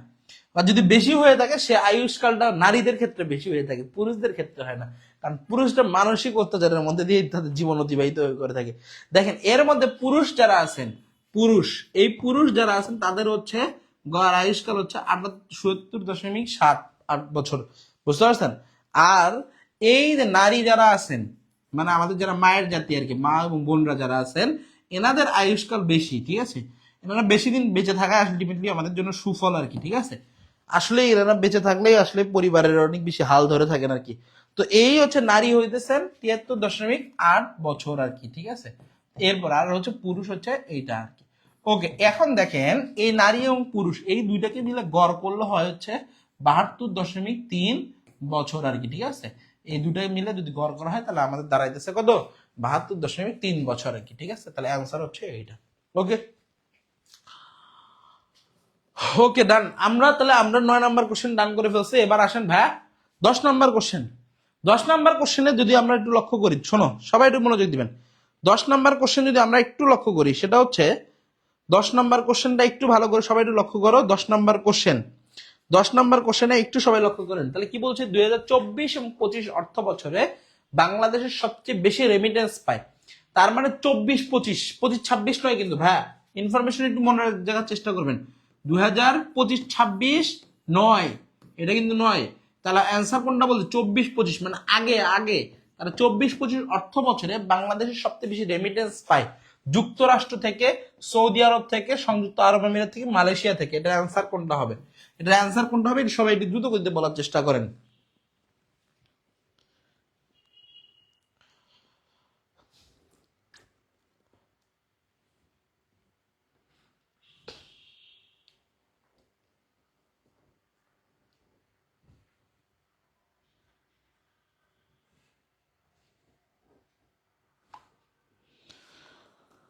বা যদি বেশি হয়ে থাকে সে আয়ুষ্কালটা নারীদের ক্ষেত্রে বেশি হয়ে থাকে, পুরুষদের ক্ষেত্রে হয় না, কারণ পুরুষরা মানসিক অত্যাচারের মধ্যে দিয়ে তাদের জীবন অতিবাহিত করে থাকে। দেখেন এর মধ্যে পুরুষ যারা আছেন, এই পুরুষ যারা আছেন তাদের হচ্ছে গড় আয়ুষ্কাল হচ্ছে 78.78 বছর, বুঝতে পারছেন? আর এই যে নারী যারা আছেন, মানে আমাদের যারা মায়ের জাতি আর কি, মা এবং বোনরা যারা আছেন, এনাদের আয়ুষ্কাল বেশি, ঠিক আছে? এনারা বেশি দিন বেঁচে থাকা আলটিমেটলি আমাদের জন্য সুফল আর কি, ঠিক আছে? আসলে এনারা বেঁচে থাকলেই আসলে পরিবারের অনেক বেশি হাল ধরে থাকেন আর কি। তো এই হচ্ছে নারী হইতেছেন 73.8 বছর আর কি, ঠিক আছে? এরপর আর হচ্ছে পুরুষ হচ্ছে এইটা আর কি। ওকে, এখন দেখেন এই নারী এবং পুরুষ এই দুইটাকে মিলে গড় করলে হয় হচ্ছে 72.3 বছর আর কি, ঠিক আছে? এই দুটাই মিলে যদি গড় করা হয় তাহলে আমাদের দাঁড়াইতেছে কত, 72.3 বছর আর কি, ঠিক আছে? তাহলে অ্যান্সার হচ্ছে এইটা। ওকে ওকে ডান। আমরা 9 নাম্বার কোশ্চেন ডান করে ফেলছি। এবার আসেন ভাইয়া 10 নাম্বার কোশ্চেন। 10 নাম্বার কোশ্চেনে যদি আমরা একটু লক্ষ্য করি, শোনো সবাই একটু মনোযোগ দিবেন। 10 নাম্বার কোশ্চেন যদি আমরা একটু লক্ষ্য করি, সেটা হচ্ছে 10 নাম্বার কোশ্চেনটা একটু ভালো করে সবাই একটু লক্ষ্য করো। 10 নাম্বার কোশ্চেন, 10 নাম্বার কোশ্চেনে একটু সবাই লক্ষ্য করেন। তাহলে কি বলছে, 2024 এবং 25 অর্থ বছরে বাংলাদেশের সবচেয়ে বেশি রেমিটেন্স পায়। তার মানে 24-25 নয় কিন্তু ভাইয়া, ইনফরমেশন একটু মনে রাখার চেষ্টা করবেন। 2025-26 নয়, এটা কিন্তু নয়। তাহলে অ্যান্সার কোনটা বলছে, 24-25, মানে আগে আগে। তাহলে 24-25 অর্থ বছরে বাংলাদেশের সবচেয়ে বেশি রেমিটেন্স পায় যুক্তরাষ্ট্র থেকে, সৌদি আরব থেকে, সংযুক্ত আরব আমিরাত থেকে, মালয়েশিয়া থেকে। এটার অ্যান্সার কোনটা হবে? এটার অ্যান্সার কোনটা হবে সবাই একটু দ্রুত করতে বলার চেষ্টা করেন।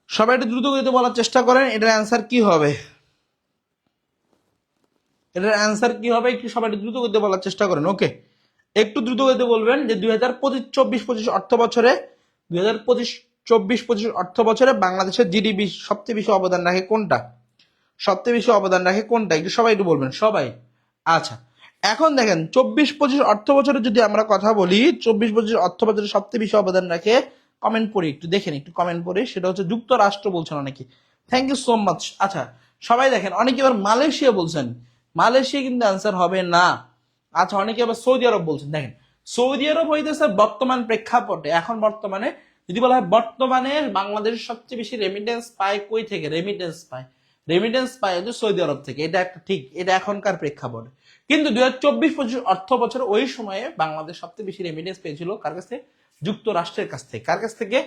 সবাই একটু দ্রুত গতিতে বলার চেষ্টা করেন, এটার অ্যান্সার কি হবে? এটার অ্যান্সার কি হবে একটু সবাই একটু দ্রুত গতিতে বলার চেষ্টা করেন। ওকে, একটু দ্রুত গতিতে বলবেন যে 2024-25 অর্থ বছরে, 2025-24 অর্থ বছরে বাংলাদেশের জিডিপি সবচেয়ে বেশি অবদান রাখে কোনটা? সবচেয়ে বেশি অবদান রাখে কোনটা? একটু সবাই একটু বলবেন সবাই। আচ্ছা এখন দেখেন 24-25 অর্থ বছরে যদি আমরা কথা বলি, 24-25 অর্থ বছরে সবচেয়ে বেশি অবদান রাখে, কমেন্ট পড়ি একটু, দেখেন একটু কমেন্ট পড়ি, সেটা হচ্ছে যুক্তরাষ্ট্র বলছেন অনেকে। Thank you so much. আচ্ছা সবাই দেখেন, অনেকে এবার মালয়েশিয়া বলছেন, মালয়েশিয়া কিন্তু অ্যান্সার হবে না। আচ্ছা অনেকে আবার সৌদি আরব বলছেন। দেখেন সৌদি আরব হইতেছে বর্তমান প্রেক্ষাপটে, এখন বর্তমানে যদি বলা হয় বর্তমানে বাংলাদেশের সবচেয়ে বেশি রেমিটেন্স পায় কই থেকে, রেমিটেন্স পায় হচ্ছে সৌদি আরব থেকে। এটা একটা ঠিক, এটা এখনকার প্রেক্ষাপটে। কিন্তু 2024-25 অর্থ বছর ওই সময়ে বাংলাদেশ সবচেয়ে বেশি রেমিটেন্স পেয়েছিল কার কাছ থেকে? যুক্তরাষ্ট্রের কাছ থেকে। কার কাছ থেকে?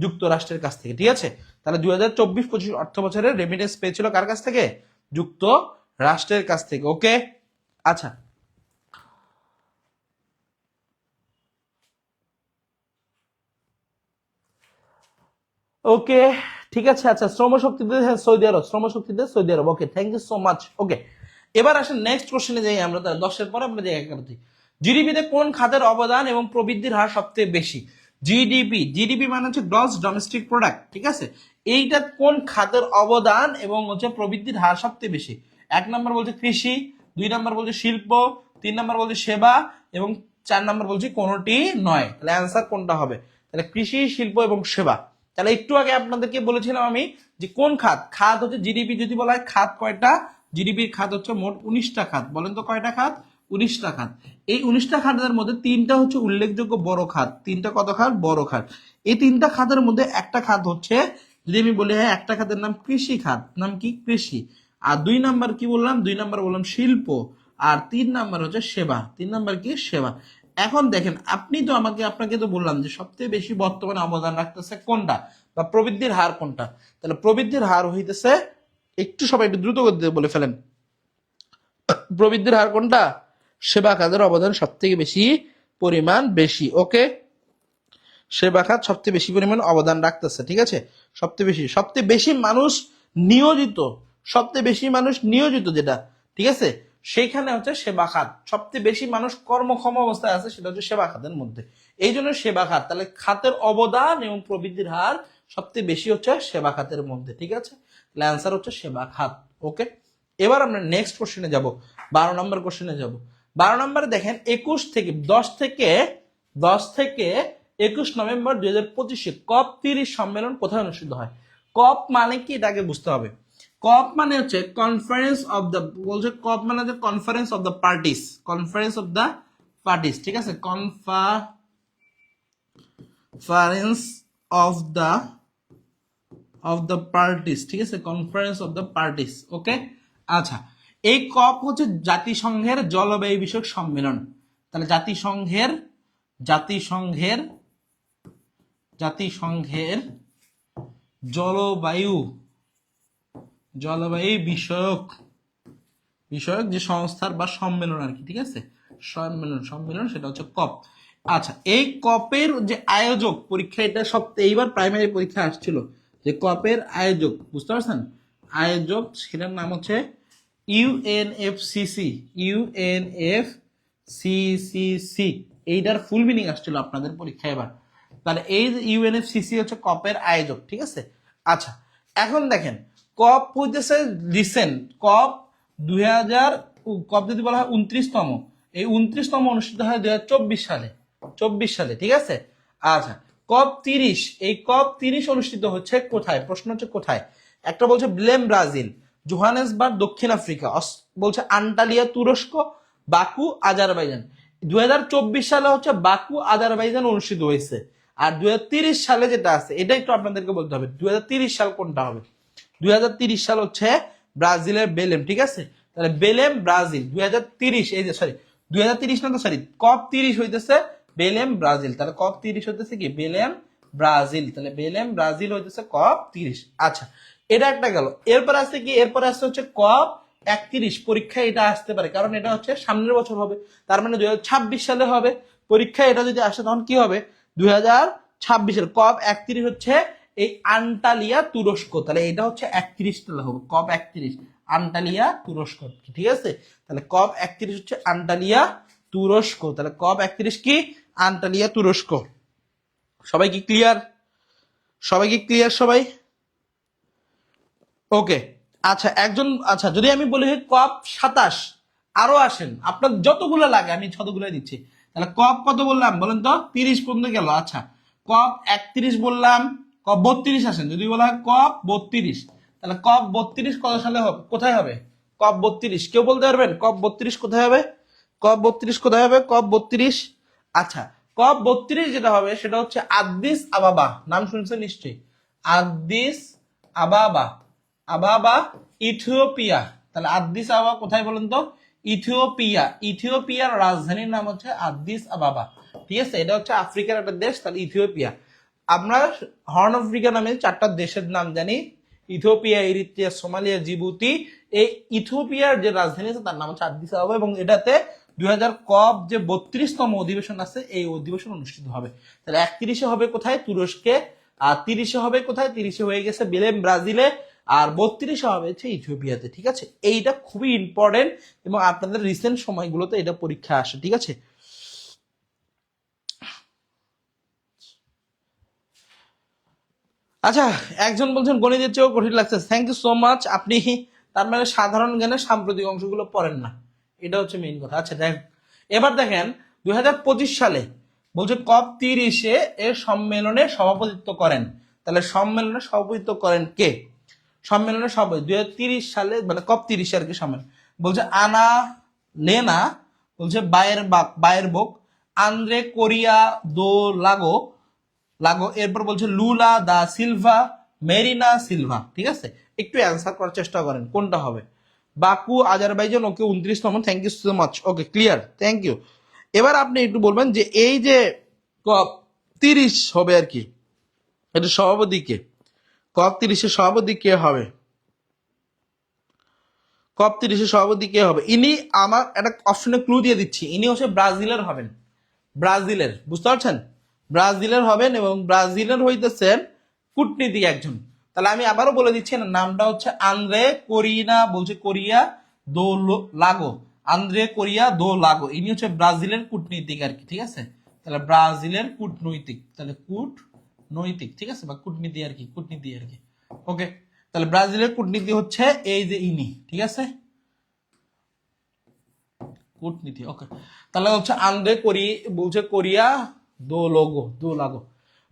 যুক্তরাষ্ট্রের কাছ থেকে, ঠিক আছে? তাহলে 2024-25 অর্থ বছরে রেমিটেন্স পেয়েছিল কার কাছ থেকে? যুক্তরাষ্ট্রের কাছ থেকে। ওকে আচ্ছা ওকে ঠিক আছে। আচ্ছা শ্রমশক্তিতে সৌদি আরব, শ্রমশক্তিতে সৌদি আরব। Okay thank you so much. Okay এবার আসেন নেক্সট কোশ্চেনে যাই আমরা। 10-এর পরে আমরা যাই 11-তে। জিডিপিতে কোন খাতের অবদান এবং প্রবৃদ্ধির হার সবচেয়ে বেশি? জিডিপি মানে হচ্ছে গ্রস ডোমেস্টিক প্রোডাক্ট, ঠিক আছে। এইটা কোন খাতের অবদান এবং হচ্ছে প্রবৃদ্ধির হার সবচেয়ে বেশি? 1 নম্বর বলছে কৃষি, 2 নম্বর বলছে শিল্প, 3 নম্বর বলছে সেবা এবং 4 নম্বর বলছে কোনটি নয়। তাহলে অ্যান্সার কোনটা হবে? তাহলে কৃষি, শিল্প এবং সেবা। তাহলে একটু আগে আপনাদেরকে বলেছিলাম আমি যে কোন খাত, খাত হচ্ছে জিডিপি। যদি বলা হয় খাত কয়টা, জিডিপির খাত হচ্ছে মোট 19টা খাত। বলেন তো কয়টা খাত? 19টা খাত। এই 19টা খাতের মধ্যে 3টা হচ্ছে উল্লেখযোগ্য বড় খাত। 3টা কত খাত? বড় খাত। এই 3টা খাতের মধ্যে একটা খাত হচ্ছে, যদি আমি বলি হ্যাঁ, একটা খাতের নাম কৃষি খাত, নাম কি? কৃষি। আর 2 নাম্বার কি বললাম? 2 নাম্বার বললাম শিল্প। আর 3 নাম্বার হচ্ছে সেবা। 3 নাম্বার কি? সেবা। এখন দেখেন, আপনি তো আপনাকে তো বললাম যে সবচেয়ে বেশি বর্তমানে অবদান রাখতেছে কোনটা, বা প্রবৃদ্ধির হার কোনটা। তাহলে প্রবৃদ্ধির হার হইতেছে, একটু সবাই একটু দ্রুত গতিতে বলে ফেলেন, প্রবৃদ্ধির হার কোনটা? সেবা খাতের অবদান সব থেকে বেশি পরিমাণ বেশি। ওকে, সেবা খাত সবচেয়ে বেশি পরিমাণ অবদান রাখতেছে, ঠিক আছে। সবচেয়ে বেশি মানুষ নিয়োজিত, সবচেয়ে বেশি মানুষ নিয়োজিত যেটা, ঠিক আছে, সেইখানে হচ্ছে সেবা খাত। সবচেয়ে বেশি মানুষ কর্মক্ষম অবস্থায় আছে, সেটা হচ্ছে সেবা খাতের মধ্যে। এই জন্য সেবা খাত। তাহলে খাতের অবদান এবং প্রবৃদ্ধির হার সবচেয়ে বেশি হচ্ছে সেবা খাতের মধ্যে, ঠিক আছে। তাহলে অ্যান্সার হচ্ছে সেবা খাত। ওকে, এবার আমরা নেক্সট কোশ্চেনে যাব, 12 নম্বর কোশ্চেনে যাব। 12 নম্বরে দেখেন, 10 থেকে 21 নভেম্বর 2025 কপ 30 সম্মেলন কোথায় অনুষ্ঠিত হয়? কপ মানে কি, এটাকে বুঝতে হবে। কপ মানে হচ্ছে কনফারেন্স অফ দ্য, বলছে কপ মানে হচ্ছে conference of the parties, conference of the parties, ঠিক আছে। কনফারেন্স অফ দ্য পার্টিস, ঠিক আছে, কনফারেন্স অফ দ্য পার্টিস। ওকে, আচ্ছা, এই কপ হচ্ছে জাতিসংঘের জলবায়ু বিষয়ক সম্মেলন। তাহলে জাতিসংঘের জলবায়ু বিষয়ক যে সংস্থার বা সম্মেলন আর কি, ঠিক আছে, সম্মেলন সেটা হচ্ছে কপ। আচ্ছা, এই কপের যে আয়োজক, পরীক্ষা এটা এইবার প্রাইমারি পরীক্ষা আসছিল, যে কপের আয়োজক, বুঝতে পারছেন, আয়োজক সেটার নাম হচ্ছে ইউএনএফসিসি। এইটার ফুল মিনিং আসছিল আপনাদের পরীক্ষায় এবার। তাহলে এই ইউএনএফসিসি হচ্ছে কপের আয়োজক, ঠিক আছে। আচ্ছা, এখন দেখেন, কপ হইতেছে রিসেন্ট কপ 2000, কপ যদি বলা হয় 29তম, এই 29তম অনুষ্ঠিত হয় 2024 সালে, 24 সালে, ঠিক আছে। আচ্ছা, কপ 30, এই কপ 30 অনুষ্ঠিত হচ্ছে কোথায়? প্রশ্ন হচ্ছে কোথায়। একটা বলছে ব্লেম ব্রাজিল, জোহানেসবার্গ দক্ষিণ আফ্রিকা, বলছে আন্টালিয়া তুরস্ক, বাকু আজারবাইজান। 2024 সালে হচ্ছে বাকু আজারবাইজান অনুষ্ঠিত হয়েছে। আর 2030 সালে যেটা আছে, এটা একটু আপনাদেরকে বলতে হবে 2030 সাল কোনটা হবে। 2030 সাল হচ্ছে ব্রাজিলের বেলেম, ঠিক আছে। তাহলে বেলেম ব্রাজিল 2030, এই যে সরি 2030 না তো, সরি কপ 30 হইতেছে বেলেম ব্রাজিল। তাহলে কপ 30 হইতেছে কি? Belém Brazil. তাহলে বেলেম ব্রাজিল হইতেছে কপ 30। আচ্ছা, এটা একটা গেল। এরপর আছে কি? এরপর আসছে হচ্ছে কপ 31। পরীক্ষায় এটা আসতে পারে, কারণ এটা হচ্ছে সামনের বছর হবে, তার মানে 2026 সালে হবে পরীক্ষা। এটা যদি আসে তখন কি হবে? 2026 কপ 31 হচ্ছে এই আন্টালিয়া তুরস্ক। তাহলে এটা হচ্ছে 31 সালে হবে, কপ 31 আন্টালিয়া তুরস্ক, ঠিক আছে। তাহলে কপ 31 হচ্ছে আন্টালিয়া তুরস্ক। তাহলে কপ 31 কি? আন্টালিয়া তুরস্ক। সবাই কি ক্লিয়ার? সবাই? ওকে, আচ্ছা, আচ্ছা, যদি আমি বলি কপ 27, আরো আসেন, আপনার যতগুলো লাগে আমি যতগুলো দিচ্ছি। তাহলে কপ কত বললাম বলেন তো? 30 পর্যন্ত গেল। আচ্ছা, কপ 31 বললাম, কপ 32 আসেন, যদি বলা হয় কপ 32, তাহলে কপ 32 কত সালে হবে, কোথায় হবে? কপ 32 কেউ বলতে পারবেন? কপ 32 কোথায় হবে? কপ 32, আচ্ছা, কপ 32 যেটা হবে সেটা হচ্ছে আদ্দিস আবাবা। নাম শুনছেন নিশ্চয়ই, আদ্দিস আবাবা, ইথিওপিয়া। তাহলে আদ্দিস আবাবা কোথায় বলেন তো? ইথিওপিয়ার রাজধানীর নাম হচ্ছে আদ্দিস আবাবা, ঠিক আছে। এটা হচ্ছে আফ্রিকার একটা দেশ, তাহলে ইথিওপিয়া। আমরা হর্ন অফ আফ্রিকা নামে 4টা দেশের নাম জানি, ইথিওপিয়া, ইরিত্রিয়া, সোমালিয়া, জিবুতি। এই ইথিওপিয়ার যে রাজধানী আছে তার নাম হচ্ছে আদ্দিস আবাবা, এবং এটাতে 2000 কপ যে 32তম অধিবেশন আছে, এই অধিবেশন অনুষ্ঠিত হবে। তাহলে 31-এ হবে কোথায়? তুরস্কে। আর 30-এ হবে কোথায়? 30-এ হয়ে গেছে বেলেম ব্রাজিলে। আর 32-এ হবে হচ্ছে ইথিওপিয়াতে, ঠিক আছে। এইটা খুবই ইম্পর্টেন্ট এবং আপনাদের রিসেন্ট সময়গুলোতে এটা পরীক্ষা আসে, ঠিক আছে। আচ্ছা, একজন বলছেন গণিতের চেয়েও কঠিন লাগছে। Thank you so much. আপনি তার মানে সাধারণ জ্ঞানে সাম্প্রতিক অংশগুলো পড়েন না, এটা হচ্ছে মেইন কথা। আচ্ছা দেখ, এবার দেখেন 2025 সালে বলছে COP30 এর সম্মেলনে সভাপতিত্ব করেন। তাহলে সম্মেলনে সভাপতিত্ব করেন কে? সম্মেলনের সভাপতি 2030 সালে, মানে COP30 আর কি সম্মেলন। বলছে আনা লেনা, বলছে বায়ের বোক, আন্দ্রে কোরিয়া দো লাগো লাগো, এরপর বলছে Lula da Silva, Marina Silva. ঠিক আছে, একটু অ্যান্সার করার চেষ্টা করেন কোনটা হবে। বাকু আজারবাইজান, ওকে 29তম, thank you so much, okay clear, thank you. এবার আপনি একটু বলবেন যে এই যে COP30 হবে আর কি, এটা সভাপতি কে? COP30 সভাপতি কে হবে? COP30 সভাপতি কে হবে? ইনি, আমার একটা অপশনে ক্লু দিয়ে দিচ্ছি, ইনি হচ্ছে ব্রাজিলের হবেন। ব্রাজিলের, বুঝতে পারছেন? ব্রাজিলের হবেন এবং ব্রাজিলের হইতেছেন কূটনীতিক একজন। তাহলে আমি আবারও বলে দিচ্ছি, নামটা হচ্ছে আন্দ্রে কোরিনা, বলছে কোরিয়া দো লাগো, আন্দ্রে কোরিয়া দো লাগো। ইনি হচ্ছে ব্রাজিলের কূটনীতিক আর কি। ঠিক আছে, তাহলে ব্রাজিলের কূটনৈতিক, তাহলে কূটনৈতিক, ঠিক আছে, বা কূটনীতি আর কি, কূটনীতি আর কি। ওকে, তাহলে ব্রাজিলের কূটনীতি হচ্ছে এই যে ইনি। ঠিক আছে, কূটনীতি। ওকে, তাহলে হচ্ছে আন্দ্রে বলছে কোরিয়া দো লাগো।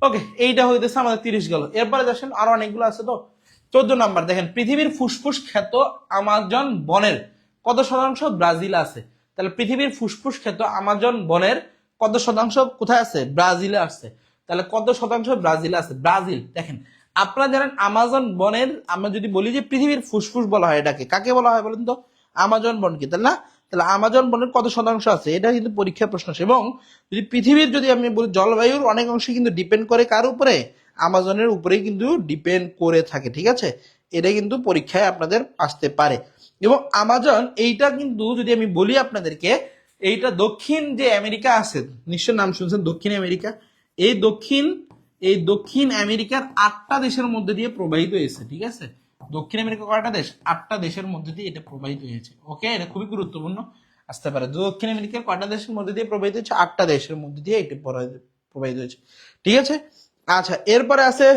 ওকে, এইটা হইতেছে আমাদের 30 গেল। এরপরে দেখেন আরো অনেকগুলো আছে। তো 14 নাম্বার দেখেন, পৃথিবীর ফুসফুস খ্যাত আমাজন বনের কত শতাংশ ব্রাজিল আছে? তাহলে পৃথিবীর ফুসফুস খ্যাত আমাজন বনের কত শতাংশ কোথায় আছে? ব্রাজিলে আছে। তাহলে কত শতাংশ ব্রাজিলে আছে? ব্রাজিল। দেখেন, আপনারা জানেন আমাজন বনের, আমরা যদি বলি যে পৃথিবীর ফুসফুস বলা হয়, এটাকে কাকে বলা হয় বলেন তো? আমাজন বনকে, তাই না? তাহলে আমাজন বনের কত শতাংশ আছে, এটা কিন্তু পরীক্ষার প্রশ্ন আসে। এবং যদি পৃথিবীর, যদি আমি বলি জলবায়ুর অনেক অংশে কিন্তু ডিপেন্ড করে কার উপরে? আমাজনের উপরেই কিন্তু ডিপেন্ড করে থাকে। ঠিক আছে, এটা কিন্তু পরীক্ষায় আপনাদের আসতে পারে। এবং আমাজন এইটা কিন্তু যদি আমি বলি আপনাদেরকে, এইটা দক্ষিণ যে আমেরিকা আছে, নিশ্চয় নাম শুনছেন দক্ষিণ আমেরিকা। এই দক্ষিণ আমেরিকার 8টা দেশের মধ্যে দিয়ে প্রবাহিত হয়েছে। ঠিক আছে, দক্ষিণ আমেরিকা কয়টা দেশ? 8টা দেশের মধ্যে দিয়ে এটা প্রবাহিত হয়েছে। ওকে, এটা খুবই গুরুত্বপূর্ণ আসতে পারে। দক্ষিণ আমেরিকার কয়টা দেশের মধ্যে দিয়ে প্রবাহিত হয়েছে? 8টা দেশের মধ্যে দিয়ে এটা প্রবাহিত হয়েছে। ঠিক আছে, আচ্ছা, এরপরে আছে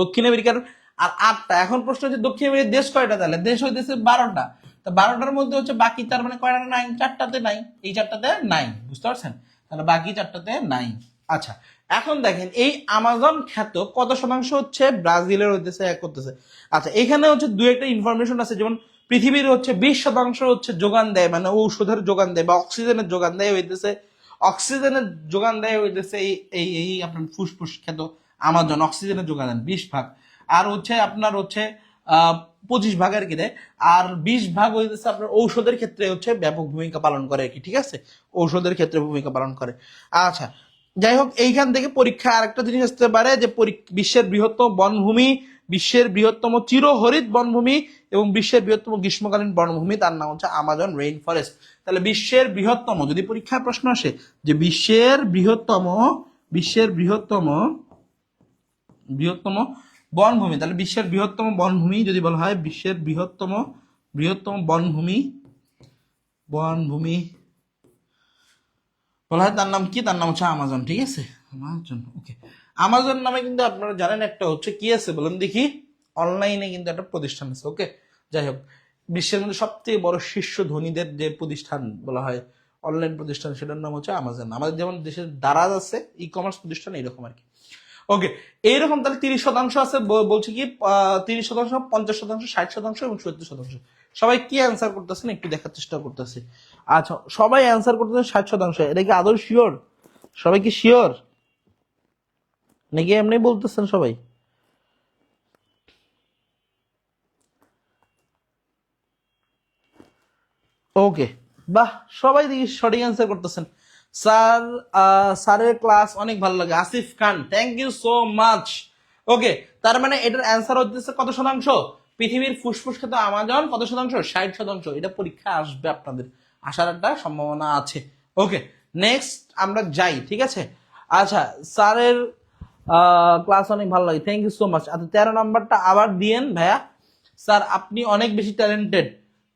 দক্ষিণ আমেরিকার আর 8টা। এখন প্রশ্ন হচ্ছে দক্ষিণ আমেরিকার দেশ কয়টা? তাহলে দেশ হইতেছে 12টা। তো 12টার মধ্যে হচ্ছে বাকি, তার মানে কয়টা নাই? 4টাতে নাই, এই 4টাতে নাই, বুঝতে পারছেন? তাহলে বাকি 4টাতে নাই। আচ্ছা, এখন দেখেন এই আমাজন খ্যাত কত শতাংশ হচ্ছে ব্রাজিলের হইতেছে, এক করতেছে। আচ্ছা, এখানে হচ্ছে দু একটা ইনফরমেশন আছে, যেমন পৃথিবীর হচ্ছে 20% হচ্ছে যোগান দেয়, মানে ঔষধের যোগান দেয় বা অক্সিজেনের যোগান দেয় হইতেছে, অক্সিজেনের যোগান দেয় হইতেছে এই এই এই আপনার ফুসফুস খ্যাত আমাজন, অক্সিজেনের যোগান দেন 20 ভাগ। আর হচ্ছে আপনার হচ্ছে 25 ভাগ আর কি দেয়। আর 20 ভাগ হইতেছে আপনার ঔষধের ক্ষেত্রে হচ্ছে ব্যাপক ভূমিকা পালন করে আর কি। ঠিক আছে, ঔষধের ক্ষেত্রে ভূমিকা পালন করে। আচ্ছা, যাই হোক, এইখান থেকে পরীক্ষা আরেকটা জিনিস আসতে পারে যে বিশ্বের বৃহত্তম বনভূমি, বিশ্বের বৃহত্তম চিরহরিত বনভূমি এবং বিশ্বের বৃহত্তম গ্রীষ্মকালীন বনভূমি, তার নাম হচ্ছে আমাজন রেইন ফরেস্ট। তাহলে বিশ্বের বৃহত্তম, যদি পরীক্ষায় প্রশ্ন আসে যে বিশ্বের বৃহত্তম বৃহত্তম বনভূমি, তাহলে বিশ্বের বৃহত্তম বনভূমি যদি বলা হয়, বিশ্বের বৃহত্তম বনভূমি বলা হয়, তার নাম কি? তার নাম হচ্ছে আমাজন। ঠিক আছে, আমাজন। ওকে, আমাজন নামে কিন্তু আপনারা জানেন একটা হচ্ছে কি আছে বলেন দেখি, অনলাইনে কিন্তু একটা প্রতিষ্ঠান আছে। ওকে, যাই হোক, বিশ্বের মধ্যে সবথেকে বড় শীর্ষ ধনীদের যে প্রতিষ্ঠান বলা হয়, অনলাইন প্রতিষ্ঠান, সেটার নাম হচ্ছে আমাজন। আমাদের যেমন দেশের দারাজ আছে ই কমার্স প্রতিষ্ঠান, এইরকম আর কি। ওকে, এইরকম তাহলে 30% আছে, বলছে কি 30%, 50%, 60% এবং 70%। সবাই কি অ্যান্সার করতেছেন একটু দেখার চেষ্টা করতেছি। আচ্ছা, সবাই অ্যান্সার করতেছেন 60%। এটা কি আদৌ শিওর? সবাই কি শিওর নাকি এমনি বলতেছেন সবাই? ওকে, বাহ, সবাই দেখি সঠিক অ্যান্সার করতেছেন। স্যার, স্যারের ক্লাস অনেক ভালো লাগে, আসিফ খান, থ্যাংক ইউ সো মাচ। ওকে, তার মানে এটার অ্যান্সার হচ্ছে কত শতাংশ? পৃথিবীর ফুসফুস খ্যাত আমাজন কত শতাংশ? 60%। এটা পরীক্ষা আসবে, আপনাদের আসার একটা সম্ভাবনা আছে। ওকে, নেক্সট আমরা যাই। ঠিক আছে, আচ্ছা, স্যারের ক্লাস অনেক ভালো লাগে, থ্যাংক ইউ সো মাচ। আচ্ছা, 13 নম্বরটা আবার দিয়েন ভাইয়া। স্যার আপনি অনেক বেশি ট্যালেন্টেড,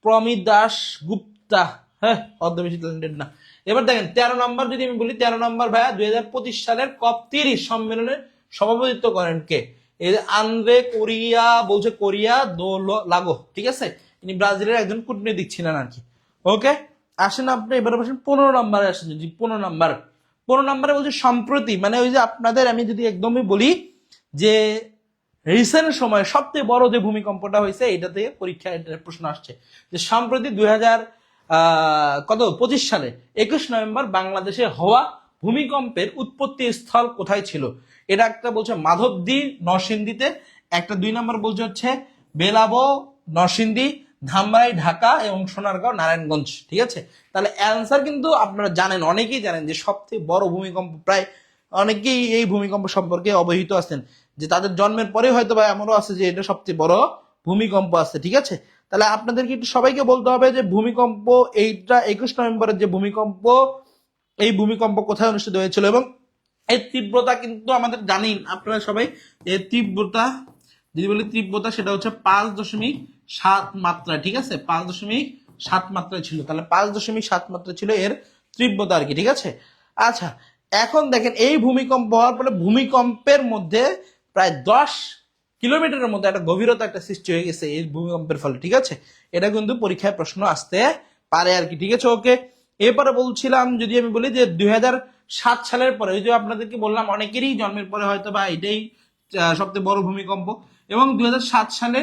প্রমিত দাস গুপ্তা। হ্যাঁ, অত বেশি ট্যালেন্টেড না। এবার দেখেন 13 নম্বর যদি আমি বলি, 13 নম্বর ভাইয়া 2025 সালের COP30 সম্মেলনের সভাপতিত্ব করেন কে? এই যে আন্দ্রে কোরিয়া বলছে কোরিয়া দো লাগো, ঠিক আছে, ইনি ব্রাজিলের একজন কূটনীতিক ছিলেন আর কি। ওকে, আসেন আপনি এবার বসেন 15 নম্বরে আসেন। যদি 15 নম্বরে বলছে সম্প্রতি, মানে ওই যে আপনাদের আমি যদি একদমই বলি যে রিসেন্ট সময় সবচেয়ে বড় যে ভূমিকম্পটা হয়েছে এটা থেকে পরীক্ষায় প্রশ্ন আসছে যে সম্প্রতি 2025 সালে 21 নভেম্বর বাংলাদেশে হওয়া ভূমিকম্পের উৎপত্তি স্থল কোথায় ছিল? এটা একটা বলছে মাধবদী নরসিংদীতে, একটা 2 নম্বর বলছে হচ্ছে বেলাবো নরসিংদী, ধামরাই ঢাকা এবং সোনারগাঁও নারায়ণগঞ্জ, ঠিক আছে। তাহলে অ্যান্সার কিন্তু আপনারা জানেন, অনেকেই জানেন যে সবচেয়ে বড় ভূমিকম্প, প্রায় অনেকেই এই ভূমিকম্প সম্পর্কে অবহিত আছেন যে তাদের জন্মের পরে হয়তো বা এমনও আছে যে এটা সবচেয়ে বড় ভূমিকম্প আছে, ঠিক আছে। তাহলে আপনাদেরকে একটু সবাইকে বলতে হবে যে ভূমিকম্প এইটা 21 নভেম্বরের যে ভূমিকম্প, এই ভূমিকম্প কোথায় অনুষ্ঠিত হয়েছিল এবং এর তীব্রতা কিন্তু আমাদের জানেন আপনারা সবাই। এর তীব্রতা যদি বলি তীব্রতা সেটা হচ্ছে 5.7 মাত্রা, ঠিক আছে, 5.7 মাত্রা ছিল। তাহলে 5.7 মাত্রা ছিল এর তীব্রতা আর কি, ঠিক আছে। আচ্ছা, এখন দেখেন এই ভূমিকম্প হওয়ার পরে ভূমিকম্পের মধ্যে প্রায় 10 কিলোমিটারের মধ্যে একটা গভীরতা একটা সৃষ্টি হয়ে গেছে এই ভূমিকম্পের ফলে, ঠিক আছে। এটা কিন্তু পরীক্ষায় প্রশ্ন আসতে পারে আর কি, ঠিক আছে। ওকে, এরপরে বলছিলাম যদি আমি বলি যে 2007 সালের পরে, ওই যে আপনাদেরকে বললাম অনেকেরই জন্মের পরে হয়তো বা এটাই সবচেয়ে বড় ভূমিকম্প, এবং 2007 সালে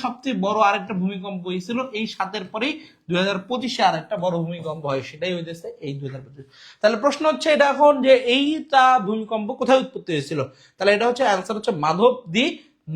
সবচেয়ে বড় আরেকটা ভূমিকম্প হয়েছিল এই 7-এর পরেই 2025-এ আরেকটা বড় ভূমিকম্প হয়, সেটাই হইতেছে এই 2025। তাহলে প্রশ্ন হচ্ছে এটা এখন যে এইটা ভূমিকম্প কোথায় উৎপত্তি হয়েছিল? তাহলে এটা হচ্ছে অ্যান্সার হচ্ছে মাধবদী